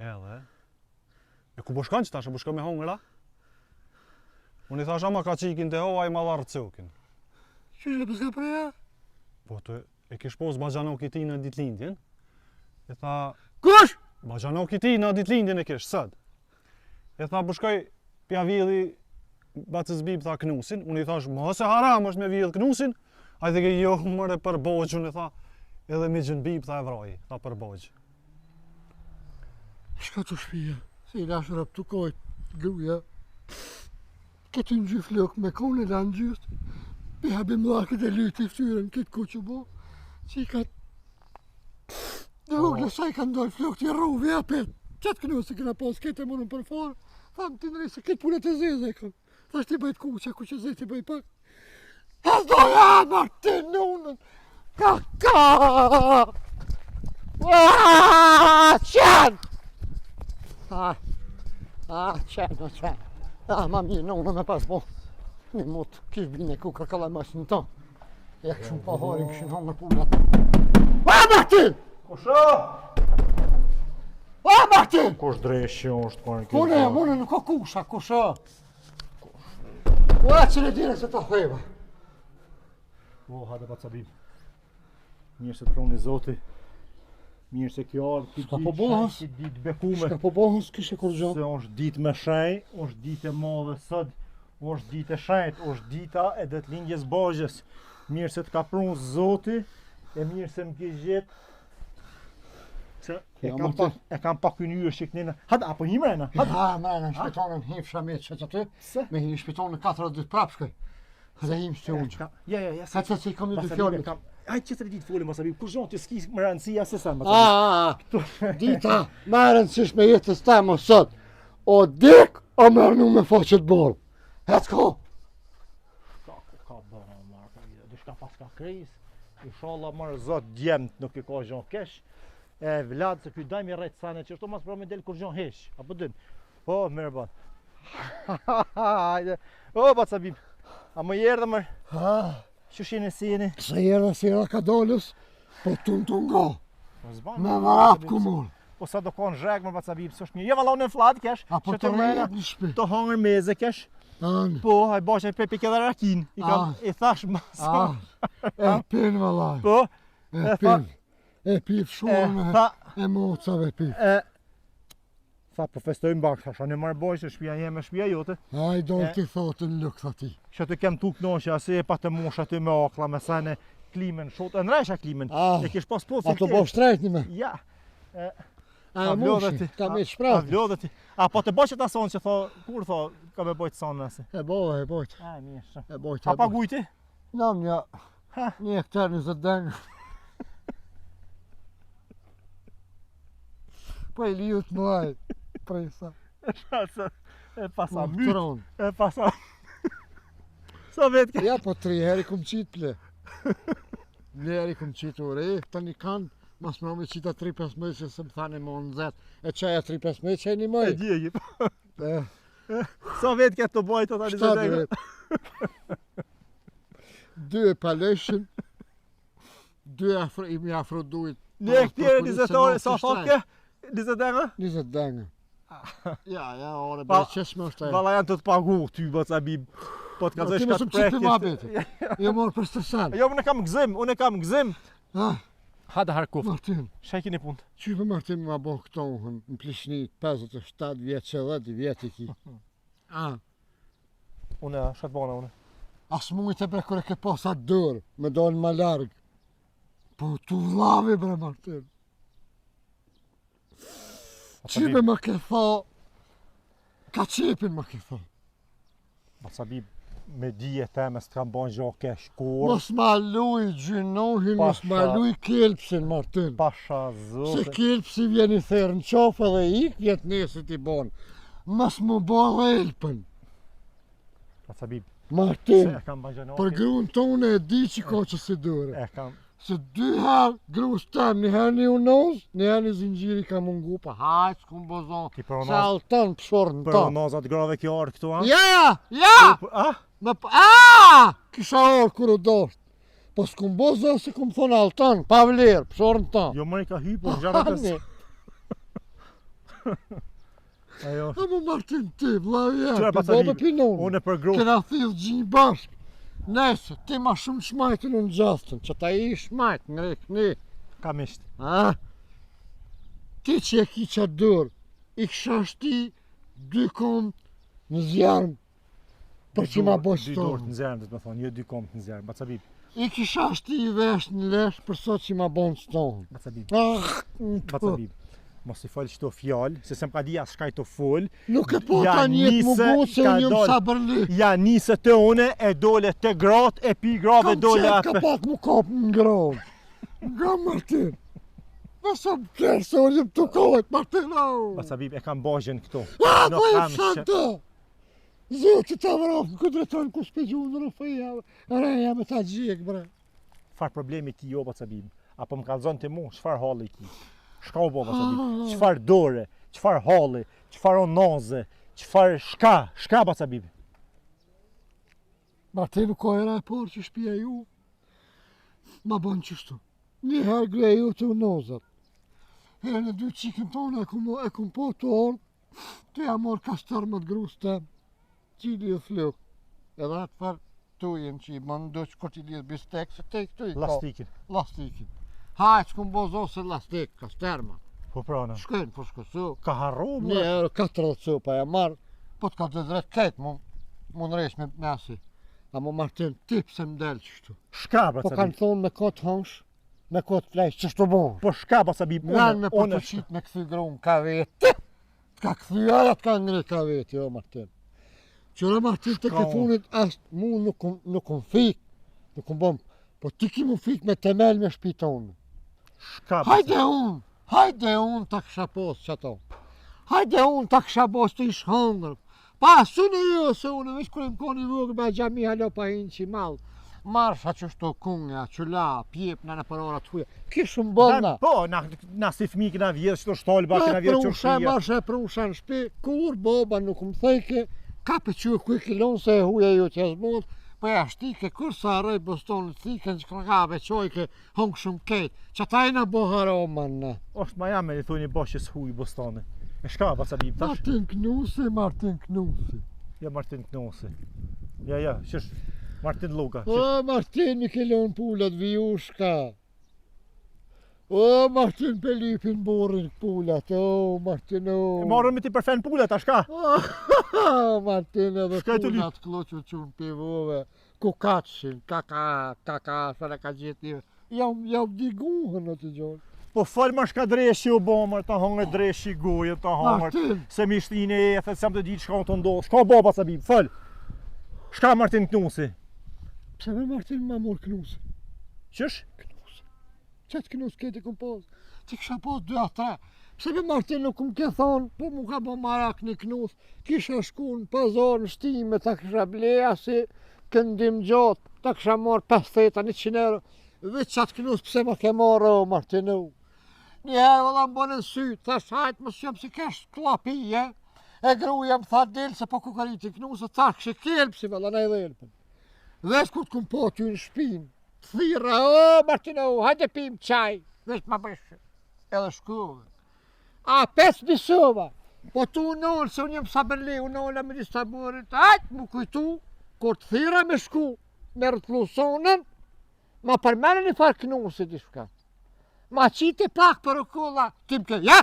Edhe, ku po shkon që tash, po shkon me hongëra? Unë i thash ama ka qikin të hova i ma dharë cukin. Qështë e pëska preja? Po të e kish pos Bajanoki ti në ditlindjen. E tha, Kush? Bajanoki ti në ditlindjen e kish, sëd. E tha, po shkoj pja vjeli bacës bib tha knusin. Unë i thash, mos e haram është me vjell knusin. A i theke, jo, mëre për bogjë, unë i tha, edhe me gjën bib tha e vroj, tha për bogjë. Shka të shpija, se i lashë rap të kojt, gruja. Këtë në gjyf lëk me kone la në gjyst, pe habim lakët e lytë i ftyrën, këtë ku që bo, që i ka... Dhe ugle sa i ka ndoj flok të rruvi apet, qatë kënu se këna pas këtë e morën për forë, thamë të nëri se këtë punet e zeze e kam, thash ti bëjt kuqa, ku që zeze ti bëjt pak. E doja Martin unën, ka! Qenë! Qenë. Ma mirë në unë me pas bo. Një mot, kish bine ku ka kalla masin të. E këshëm pa hori, këshën hongër punat. Martin! Kusha? Martin! Kush dreshë është kërën këtë? Mune nuk ka kusha, kusha. Që në dire se ta hujeva. Hajde pa cabim. Mirë se të proni zoti. Mirë se kjo ardhë këtë S'ka po bohës. ditë bekume. Shka po bohës, kishe kur gjo. Se është ditë me shenj, është ditë e madhe sot, është ditë e shenjt, është dita e detëlindjes Bajës. Mirë se të ka prunë zoti, e mirë se më ke gjetë. E kam pak kënyrë shiknina. Hada, apo një mrena? Mrena, në shpitonën him shamet që të ty. Se? Me him shpitonën 4 ditë prapshkoj. Dhe him së të unë. Ja. Ka që i kam një dy fjallë. Ai që të ditë folim mos abi, kur zon të ski më rëndësia se sa më të. Dita, më e rëndësishme jetës teme sot. O dik, o mërnu me faqet bol. Hecko. Ka bëra marka, diçka pas ka kriz. Inshallah marr zot djemt nuk i ka zon kesh. E Vlad se ky dajmë rreth sanë që ashtu mos pro me del kur zon hesh. Apo din. Po, mirë bën. Hajde. O, Bacabib. A më jerdhe më? Që shine si jeni? Se jerdhe si era ka dolës, po të nga. Me më rapë ku mor. Po sa do konë zhek më Bacabib, së është një. Jo, valla unë në flat kesh. Apo të rejët në shpi. Të hangër meze kesh. Po, haj bashkë e pepi këtë rakin. I thash ma sa. E pin vallaj. Po. E pin. E pip shumë e mocave pip. Tha po festojmë bak, thasha në marrë bojë shtëpia jeme, shtëpia jote. Ai do ti thotë në luk thati. Që të kem tuk noshja, se e pa të mosh aty me aklla, me sa në klimen, shot, e nresha klimen. E kish pas po ato bo shtrejt një me. Ja. A moshi, ka me shprat. A vlodhe ti. A po të bojë që ta sonë që tho, kur tho, ka me bojtë sonë nëse. E bojt. A, mirë. E bojt. A pagujti? Nam një, një hektar 20 dengë. Po e liut mëaj, presa. E pasa Po, myt. tron. E pasa. Sa vetë ke? Ja, po 3 heri kum qit ple. Një heri kum qit u re, tani kanë, mas më me qita 3-5 që se më thani më në zet. E qaja 3-5 që e një E mëj. djegi. Sa vetë ke të bojtë ata 20 7 degë? vet. 2 paleshin, 2 i mi afrodujt. Një këtire 20 orë, sa thot ke? 20 degë? 20 dengë. Ja, ore, Pa- beqeshme është e. Valla janë të pagu ty Bacabib. Po të kalzoj Ti shka mësëm të qitë ma prektisht. bete. Jo morë për stërsan. Jo, unë kam gzim. Ah, Hada harkuft. Martin, Shekin e punë. që për Martin ma bo këto në Plishni 57 vjetë që 10 vjetë i ki. Unë shatë bona unë. As mujtë e bre kër e ke posa dërë, me dojnë ma largë. Po tu vlavi bre Martin. Qipe më ke tho, ka qipin më ke tho. Bacabib, me dije teme s'kam bon gjo ke shkur. Mos ma luj gjynohin, mos ma Pasha. luj kelpsin Martin. Pasha Se zote. kelpsi vjen i therë në qofë edhe ik, vjet nesit i bon. Mos më bo relpën. Bacabib, se Martin, e kam ban gjo për gruën tonë e di që ka që si dure. E kam. Se 2 herë gruës tem, një herë një unoz, një herë një zingjiri ka mungu, pa hajtë s'kum bozon. Ti për Se alton pëshorën Për ta. unazat grave kjo orë këtu, a? Ja! A? Kisha orë kur u dosht. Po s'kum bozon se kum thonë alton, pa vlerë, pëshorën ta. Jo mëri ka hypo, në gjarë të Ani, Ajo. a më Martin ti, vlavi Qëra e, Bacabib, për pinonë. unë për gru. Kena thithë gjinë bashkë. Nese, ti ma shumë shmajtën në gjastën, që ta i shmajtë në rekni. Kam ishtë. Ti që e ki qa dërë, i kësha shti 2 kom në zjarëm, për që ma bo 2 dorë shtonë. të nxerën, dhe të me thonë, jo 2 kom të nxerën. Bacabib, I kisha shti i vesh në lesh për sot që ma bo në shtonë. Bacabib, Bacabib. Bacabib. Mos i fol çto fjalë, se s'm ka di as shka i to fol. Nuk e po Ja, ta njët mu nise, go se ka unë jëmë dol. sa bërli. Ja nisë të une, e dole te gratë, e pi grave Kam dole qenë ka atë. pak mu kapë në ngronë. Nga Martin. Nëse më kërë se unë jëmë të kohët, Martin. Bacabib, e kam bajën këto. A, Nuk po e kam sa që- do. Zotë ta vrafë, këtë dretonë ku s'pegju në rëfëja, reja me ta gjek, bre. Çfarë problemi ki jo Bacabib? Apo më kallzon ti mu, çfarë halli ki? Shka u bo Bacabib? Çfarë dore? Çfarë halli? Çfarë onaze? Çfarë shka Bacabib? Martin nuk ka era e parë që shpia ju, ma bënë qështu. Një herë greja ju të unozat. Herë në 2 qikën tonë e kum po të orë, të ja morë kastar më të grusë të, qili e fluk. Edhe atë farë tujen që i bënë do që kur t'i lidhë bistek, se te këtu i ka Lastikin. lastikin. Hajtë s'kum bozo se lastik, kasterma. Po prana. Shkojnë po shkosu. Ka harru Një euro 40 sopa ja marë, po t'ka të drejt ketë mu në resh me mesi. A mu Martin, ti pse më delë qështu. Shka Po kanë Bacabib? thonë me kotë hëngsh, me kotë flesh, qështu bon. Po shka Bacabib? Nganë me Unë përtëqit me këthy grunë ka vetë. T'ka këthy aja t'ka ngri ka vetë, jo Martin. Qëra Martin të ke Shka. funit ashtë mu nuk kom fik, nuk kom bom Po ti ki mu fik me temel me shpitonë. Shka Hajde unë ta kësha posë që ato. Hajde unë ta kësha posë të ish hëngër. Pa, së në jo, se unë, veç kërë më koni vëgër, ba gjami halo pa hinë që malë. Marsha që shto kunga, qëla, pjep në për ora të huja. Kishë më bëllna. Po, na si fmi këna vjetë, që të shtolba, këna vjetë që shia. Marsha e prusha në shpi, kur boba nuk më thejke, ka për që kuj kilon se e huja ju që zmod, po ja shtike, kur sa arrej bostonë të thike në shkërgave, qojke, hongë shumë ketë, që ta e në boharoman në. Oshtë ma jam e një thujnë i boshës huj bostonë. E shka, Basabib, tash? Martin Knusi. Ja, Martin Knusi. Ja, qësh, Martin Luka. O, Martin Mikelon pullat vijushka. O, Martin Pelipin borin pullat, o, Martin, o. Marrën me ti për fen pullat, a shka? O, Martin edhe Shka e të pullat kloqën që në pivove. Kukacin, kaka, sa në ka gjithë një. Jam diguhën në të gjonë. Po fal ma shka dreshi u bomër, ta hongë dreshi gojë, ta hongë. Martin! Se mi shtine e e, se më të ditë shka më të ndohë. Shka bo, Basabib, fal. Shka Martin Knusi? Pse me Martin ma mor Knusi? Qësh? Qëtë Knus keti këm posë? Ti kësha posë 2-3. Pse me Martin nuk më ke thonë, po mu ka bo marak një Knus, kisha shku në pazar në shtime, ta kisha bleja si këndim gjatë, ta kisha marrë 50-100 euro. Veç qatë Knus pse ma ke marrë o Martin o. Njëherë vëlla më bënë në sytë, thash hajtë më shqem si kesh klapije, e gruja më tha delë se po kukariti Knusë, thash kështë kelpë si vëlla na i dhelpën. Vesh kur t'kum po ty në shpinë, të thira, o Martin o, hajde pim qaj, vesh ma bëshë, edhe shkove. A, 5 bisova, po tu unollë, se unë jem Saberli, unollë me një staburit, hajtë mu kujtu, kur të thira me shku, me rëtlusonën, ma përmenë një farë Knusi di shka. Ma qiti pak për ukulla, tim ke, ja,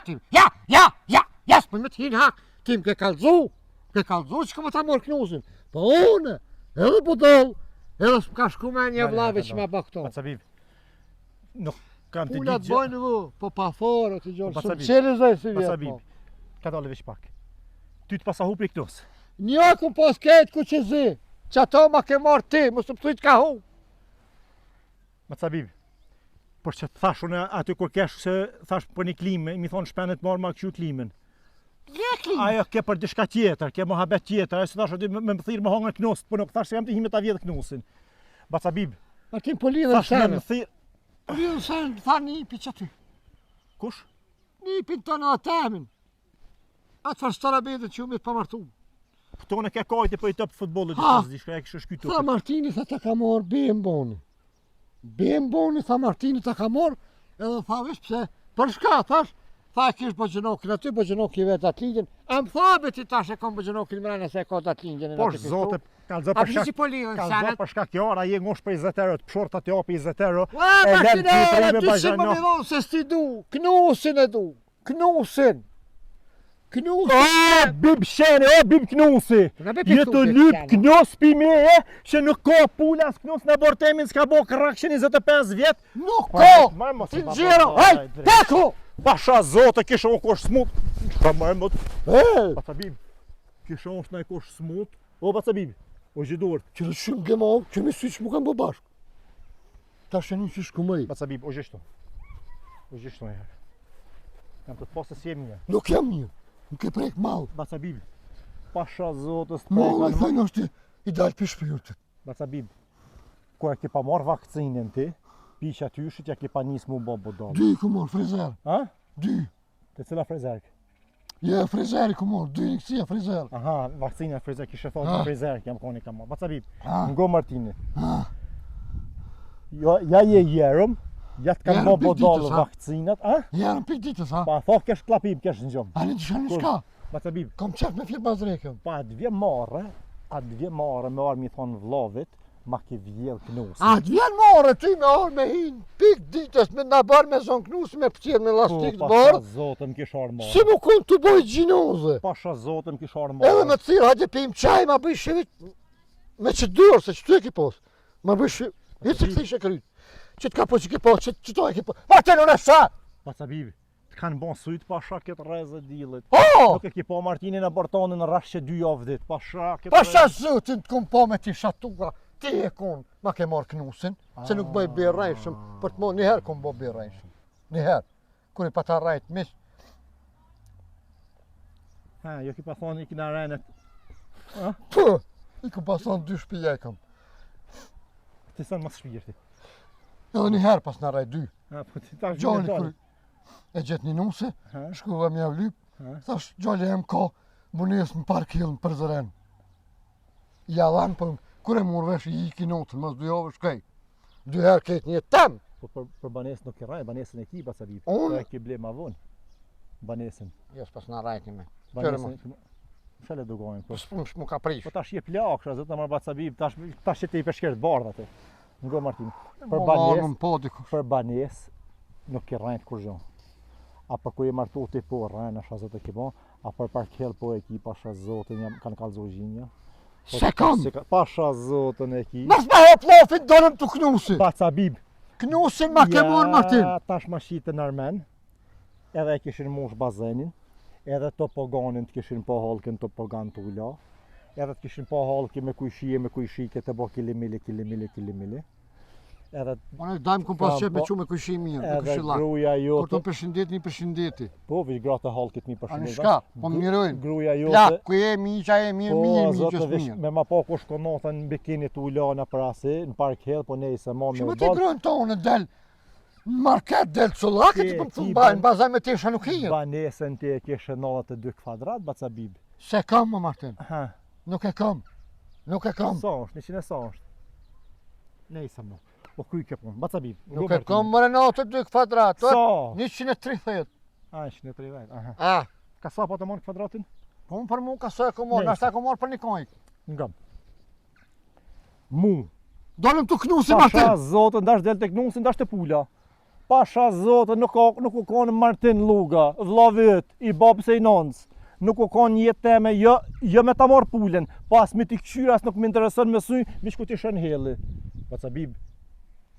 s'për me t'hin hak, tim ke kalzu që ka më ta morë Knusin. Po une, edhe budol, edhe s'ka shku me një vlave që ma bakton. Basabib, nuk kam të Pullat ditë bojnë vë, po pa fore të gjorë, Basabib, shumë qëri zaj si vjetë po. Basabib, ka dole veç pak. Ty të pasahu për i Knus. Një ku pos ketë ku që zi, që ato ma ke marë ti, më së pëtujt ka hu. Basabib, për që të thash unë aty kur kesh se thash për një klime, mi thonë shpenet marë ma këqyu klimen. Lekli! Ajo ke për dishka tjetër, ke mohabet tjetër, ajo se thash aty me më thirë më hongën Knus, po nuk thash se jam të hime ta vjedhë Knusin. Basabib, Martin po lidhën thash me senë, më thirë... po lidhën senë, tha nipi që ty. Kush? Nipin të në atemin. Atë farë starabedit që u me të pamartu. Këto në ke kajti për i tëpë futbolit, Ha! dishka e kështë shkytu. Tha Martini, tha ta ka morë BM-boni. BM-boni, tha Martini, ta ka morë, edhe tha vesh pse, për shka, thash, tha e kish bëgjënokin aty, bëgjënokin vetë atë lingjën, a më tha beti tash e kom bëgjënokin mrena se e ka të atë lingjën. Po zote, ka zë A për përsi shak... që po lidhën Ka zë senet? për shkak jara, je ngosh për 20 euro, të pshorta të japi 20 euro. Ua, e lem Martinere, me ty si më bajano. mi dhonë se s'ti du, Knusin e du, Knusin. Knusin. O, bib shene, o, bib Knusi! Na be Je të lyp Knus pi me e, që nuk ka pula as Knus në abortemin s'ka bo krakshën 25 vjet. Nuk Po, ko! marr mos Ti i pa gjero, po, hej, drejt. peko! Pasha zote, kisha unë kosh smut. Shka marrë mot. Hej, Basabib, kisha unë shnaj kosh smut. O, Basabib, o gjithur. që në shumë gemov, që mi sy që mu kanë bë bashkë. Ta shenin që shku mëj. Basabib, o gjithu. O gjithu e herë. Jam të të posë si e mija. Nuk jam një, nuk e prek malë. Basabib, pasha zotës të Malë e prekan. thënë është i dalë për shpirtit. Basabib, kur e ke pa marrë vakcinën ti, pisha tyshit ja ke pa njës mu bo bodol. 2 ku morë frezer, Ha? 2. Të cila frezerk? Je frezeri ku morë, 2 një kësia frezer. Aha, vakcina frezer, kishe thonë Ah. frezerk, jam koni ka marrë. Basabib, Ah. ngo Martini. Ah. Jo, ja je jerëm, ja të kanë Jerëm bo pik bodol ditës, ha? vakcinat, a? Jarën pik ditës, ha? Pa thoh kesh klapim, kesh në gjomë. Ani të shanë Kur? shka, Basabib, kom qef me fjetë bazrekën. pa atë vje marrë, me arë mi thonë vllavit, ma ke vjedh Knusi. A të vjen more ty me orë me hinë, pik ditës me nga barë me zonë Knusi me pëtjerë me lastik të pasha barë. zotën kish arë marrë. Si mu kun të bojë gjinoze. Pasha zotën kish arë Edhe marrë. me të thirë, hajde pim qaj, ma bëj shivit me që dyrë, se që ty e ki posë. Ma bëj shivit, hitë se këthi ishe kryt. Që t'ka po që ki po, që to e ki po. Ma të në sa! Basabib, të kanë bon sujt pasha këtë reze dilit. O! Nuk e ki po Martinin e Bartonin në rash që 2 javë dit. Pasha këtë Pasha zëtin të kom po me ti shatura. Ti e kon, ma ke marrë knusin, se nuk bëj birrejshëm, për të marrë njëherë kom bë birrejshëm. Njëherë, kuni pa ta rajt mish. Ha, jo ki pa thonë i kina renet. Puh, i ku pa thonë 2 shtëpi e kam. Ti son mos shpirti. Edhe njëherë pas na rajt 2. Ha, po ti tash Gjali kur e gjet një nuse, shkuva me avlyp, thash gjali em ka bunes në park hill për zëren. Ja dhan për kur e mor vesh i iki notën, mos 2 javë shkoj. 2 herë këtë një tem. Po për banesën nuk e raj, banesën e ki pas abi. Unë? Po e ki ble ma vonë. Banesën. Jo, s'pas na rajti me. Banesën. Shale do gojnë. Po s'pun s'mu ka prish. Po tash je plaksha, zot na marr bacabib, tash që ti i peshker të bardh atë. Ngo Martin. Për banesë nuk e rajt kur gjon. A për ku je martu ti po rajn asha zot e ke bon, a për parkel po e ki pasha zotin jam kanë kallzo gjinja. Se kam. Pasha zotën e ki. Mas ma hop lofin dolëm të knusi. Bacabib. Knusin ma ke mor Martin. Tash ma shitën armen. Edhe e kishin mush bazenin. Edhe topoganin të kishin po halkën topogan të ula. Edhe të kishin po halkën me kujshike të bo kilimili. Edhe Unë dajmë kum pas qep me qume kujshi mirë, me edhe kujshilla. gruja Kur të jote. përshëndet një përshëndeti. Po, vish gratë halkit mi Ani përshëndet. shka, po më mirojnë. Gruja Ja, jote. ku e miqa e mirë, Po, mirë, zote, gjës vish mirë. me ma pa ku shkonotën në bikini të ulana për asi, në park hill, po nejse ma me Që më ti bal. grojnë tonë del, në market del cullake Ti- që për më ti thunë ban- bajnë, bazaj me tesha nuk hijet. Banesën ti e kishe 92 kvadrat, bacabib. Se kam, më Martin, Ha, nuk e kam. Nuk e kam. sa është, 100 sa është. Nejse më. Po kry ke punë, bacabib. Nuk e kam më 92 kvadrat. Sa? 130. A, 130, aha. Ah, Ka sa po të marrë kvadratin? po më për mu ka së e kom morë, Nejse. nashta e kom morë për një kojk. Ngam. Mu. Dolëm të knusi Pasha Martin. zotën, dash del tek nusin, dash te pula. Pasha zotën, nuk u kanë Martin Luga, vllavit, i babës e i nonës. Nuk u kanë jetë teme, jo me ta marrë pulën, pas me t'i këqyra, as nuk më intereson me suj, vish ku t'i shën helli. Bacabib,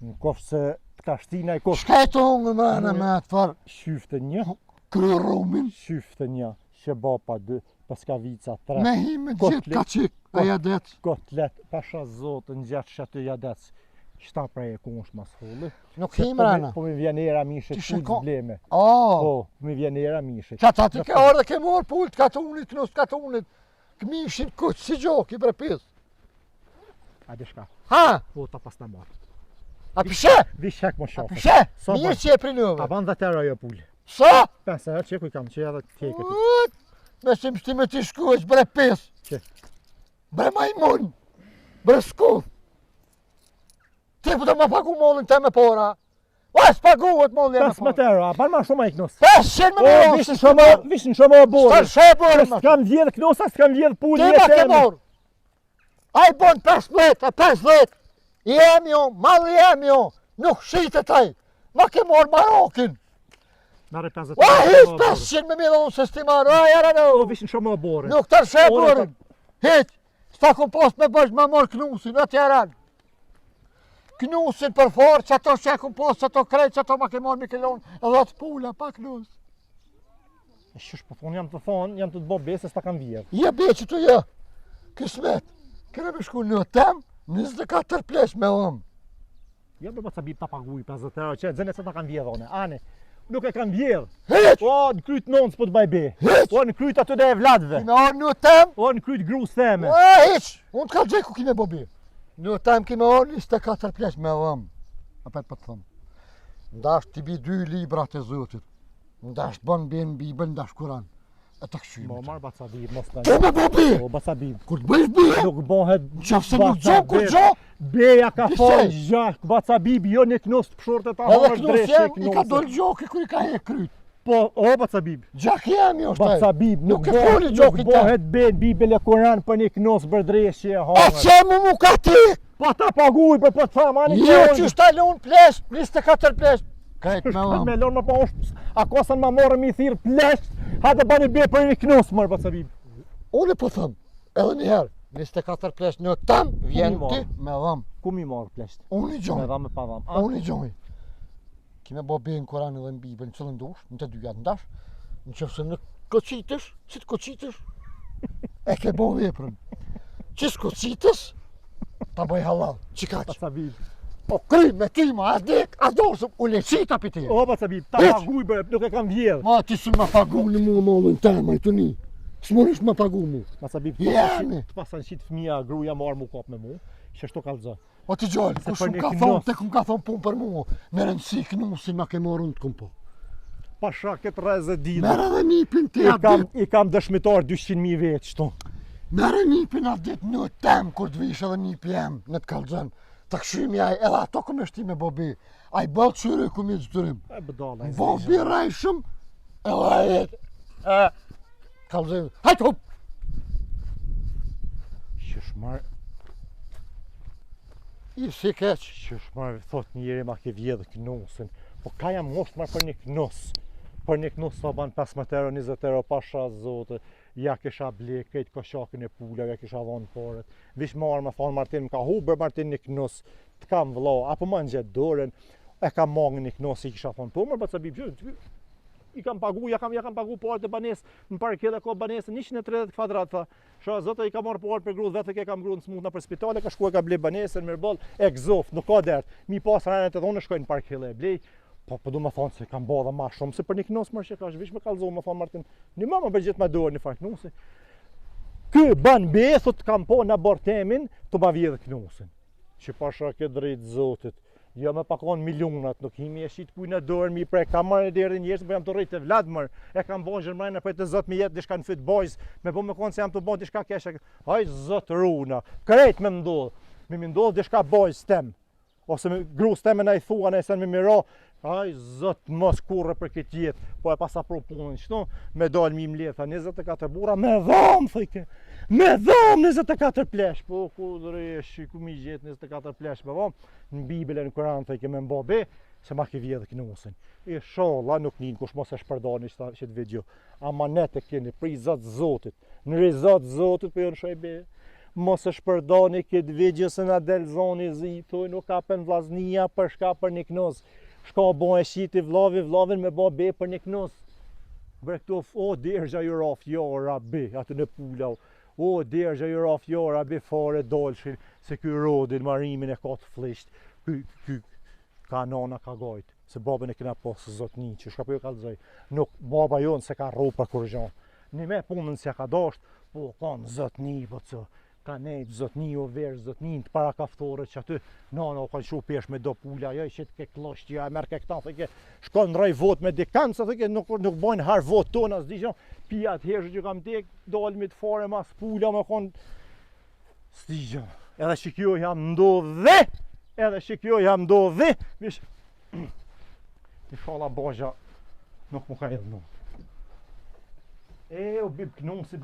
në kofë se t'ka shtina i kofë Shkajtë ongë mërëna me atë farë. shyftë një, Kërë rumin. shyftë një, shebapa 2, paskavica 3, Me hi me Kotlet. gjithë ka qik, e jadet. kotlet, pasha zotën, gjatë shatë jadec. Shta prej e kunsh mas holli. Nuk Se hi mërëna. Po mi vjen era mishe Ti të shiko- bleme. Oh, Po, mi vjen era mishe. që ata ti ke orë dhe ke morë pullt katunit, knus katunit. Këmishin kuq si gjoki bre pis. A di shka? Ha, Po ta pas në marë. a pishe? Vi shek më A shafë. pishe? Sa Mirë ban? që e pri A nëve. ban dhe tëra jo pull. Sa? 5 herë që ku i kam që edhe tjekët. Ut, me si mështi me ti shkueq bre pis. Që? Bre majmun. Bre skull. Ti po të më pagu mollin te me pora. O, s'paguhet mollin me 5 më pora. tëra, a ban ma shumë e knus. 500 me O, morë. vishin shumë o borë. Së borë ma. S'kam vjedh knosa, s'kam vjedh pull. Ti ma ke morë. A i bon 15, a 50. I jemi jo, malli jemi jo. Nuk shite taj. Ma ke morë Marokin. Nare 50. O, hiq 500 me mila unë se sti marë. A, jara O, no. vishin shumë o borë. Nuk të rëshe Ore, borën. Hiq. Sta kom pas me bësh ma morë knusin, atë jaran. Knusin për forë, që ato që e kom pas, që ato krejt, që ato ma ke morë Mikelon. Edhe atë pula, pa knus. Shush, po thonë jam të thonë, jam të të bo besë, s'ta kam vjedh. Je be që të je. Kismet. Kene me shku në tem, 24 plesh me ëm. Jo be baca bip ta paguj 50 euro që zënë se ta kam vjedh one. Ane. Nuk e kam vjedh. Hiq. O, në kryt nonës po të baj be. Hiq. O, në kryt aty dhe e vladve. Kime orë në tem. O, në kryt grus theme. O, hiq. Unë të ka gjeku kime bobi. Në tem kime orë 24 plesh me ëm. Apet për të thëmë. Ndash t'i bi 2 librat e Zotit. Ndash bën bën Bibël, ndash Kuran. E të këshyme. Mo marr baca bip, mos ka. Po me bobi. O, baca bip. Kur të bëjsh bie. Nuk bëhet Qafse nuk baca gjo, kur bip. gjo. Beja ka Pse? fol gjak, baca bip, jo në knos të pshorte ta Edhe hamër knus dreshe jem, i ka knose. dollë gjoki kur i ka he kryt. Po, o, baca bip. Gjak jemi është Baca taj. bip, Nuk e foli gjoki ta. bëhet ben Bibel e Kur'an për një knos bërdreshje e E hamër. që mu ka ti. Po ta paguj për po të thamë, ani Jo që shtalon plesh, 24 plesh. Krejt me Shkën me ëm. lonë më pa është, a kosën ma morë mi thirë plesh, ha të bani be për një knosë mërë, baca bip. Unë po thëm, edhe njëherë, 24 plesh në tam, vjen Ku mi ti me dhëm. Ku mi morë plesh? Unë i Me gjoj, dhamë me pa dhamë. unë i gjoj. Kime bo bejnë Koran edhe në Bibel, në cëllën dush, në të dyja të ndash, në qëfëse në koqitësh, që të koqitësh, e ke bo veprën. Që s'koqitës, ta bëj halal. Çikaq. Pacabib. Po kry me ty ma, as dek, as dorsëm, u leqita për ti. O, Pacabib, ta Hiç. paguj bre, nuk e kam vjedh. Ma ti s'u ma pagu në mua mollën tëmë, i të ni. S'monish ma pagu mu. Pacabib, Jani. të pasan qitë fëmija, gruja marrë mu kap me mu, që shto kalëzë. O ti gjallë, Se kush për më një ka knos. thonë, te kum ka thonë punë për mua. Me rëndësi knusin ma ke marrë unë të kum po. Pasha këtë rrezë ditë. Merë edhe nipin ti atë dit. I kam dëshmitar 200.000 vetë, shto. Merë nipin atë dit në tem, kur të vish edhe nipi jem në të kalëzën. Të këshimi aj, edhe ato këm e shti me bobi. Aj bëllë qyre këm i gjëtërim. E bëdala, e Bobi rajshëm, edhe ajet. Kalëzën, hajtë hup! Shëshmar, I si keq. shëshmar, thot njeri ma ke vjedhë knosin. Po ka jam ngosht marrë për një knos. Për një knos sa ban 15 euro, 20 euro, pasha zote. Ja kisha ble, këtë koshakën e pula, ja kisha dhonë porët. Vish marrë me thonë Martin, më ka hubër Martin një knos. Të kam vëlla, apo më në gjetë dorën. E kam mangë një knos, i kisha thonë, po mërë Pacabib, i kam pagu, ja kam pagu porët e banesë, në parkele ka banesën 130 kvadrat, tha. Shoha zote i ka marrë porët për grudh, vetë ke kam grudh në smutna për spitale, ka shkuar ka ble banesën, mirë boll, e gzoft, nuk ka dert. Mi pas ranet e thonë shkojnë në parkele e blej. Po du me thonë se kam ba dhe ma shumë se për një knos mërë që ka vish me kalzohu me thonë Martin, një më bërgjit me dorë një farë knosi. Kë ban be, thot kam po në bartemin, të ma vjedhë knosin. Që pasha këtë drejtë zotit. Jo me pakon milionat, nuk himi e shqit kuj në dorë, mi prej kam marrë e deri njështë, po jam të rritë e vladmër, e kam bo zhërmrejnë për të zotë mi jetë dishka në fit boys, me po me konë se jam të bo dishka keshe, haj zotë runa, krejt me mdodhë, me mdodhë dishka boys tem, ose me grus teme na i thua, ne sen me miro, haj zotë mos kurre për këtë jetë, po e pasa pro punën, qëto, me dalë mi mletha, 24 bura, me dhamë, thëjke, me dhamë 24 plesh, po ku dresh, ku mi gjetë 24 plesh, me dhamë, në Bibele, në Kur'an, thëjke me mbabe, se ma ke vjedhë knosin. Inshallah nuk njën kush mos e shpërdani që të video. Amanet e keni, pri Zotë Zotit, në rizat Zotit, për jo në shajbe, mos e shpërdani këtë video se na del zoni zi, thuj nuk ka pen vllaznia për shka për një knos. Shka bo e shiti vlavin me bo be për një knos. Bre këto, o dergja ju raf jara be, atë në pula, o dergja ju raf jara be fare dolshin, se ky rodin marimin e ka të flisht, ky ka nana ka gajt, se babën e kena posë zotni, që shka për jo kalëzoj, nuk baba jonë se ka ro për kur gjanë. Një me punën se ka dasht, po kanë zotni, po të ka nejtë zotni o verë, zotni të para kaftore që aty nana o kanë shu pesh me do pula, jo i qëtë ke klosht, ja e merë ke këta, thëke, shkon në raj vot me dikanë, se thëke nuk bojnë har vot tonë, as di që pia të hershë që kam tek, dalmi të fare mas pula me konë, s'di që, edhe që kjo jam ndodhe, edhe që kjo jam ndodhe, vish, inshallah bajja nuk mu ka edhe nuk. E, o bib knosi,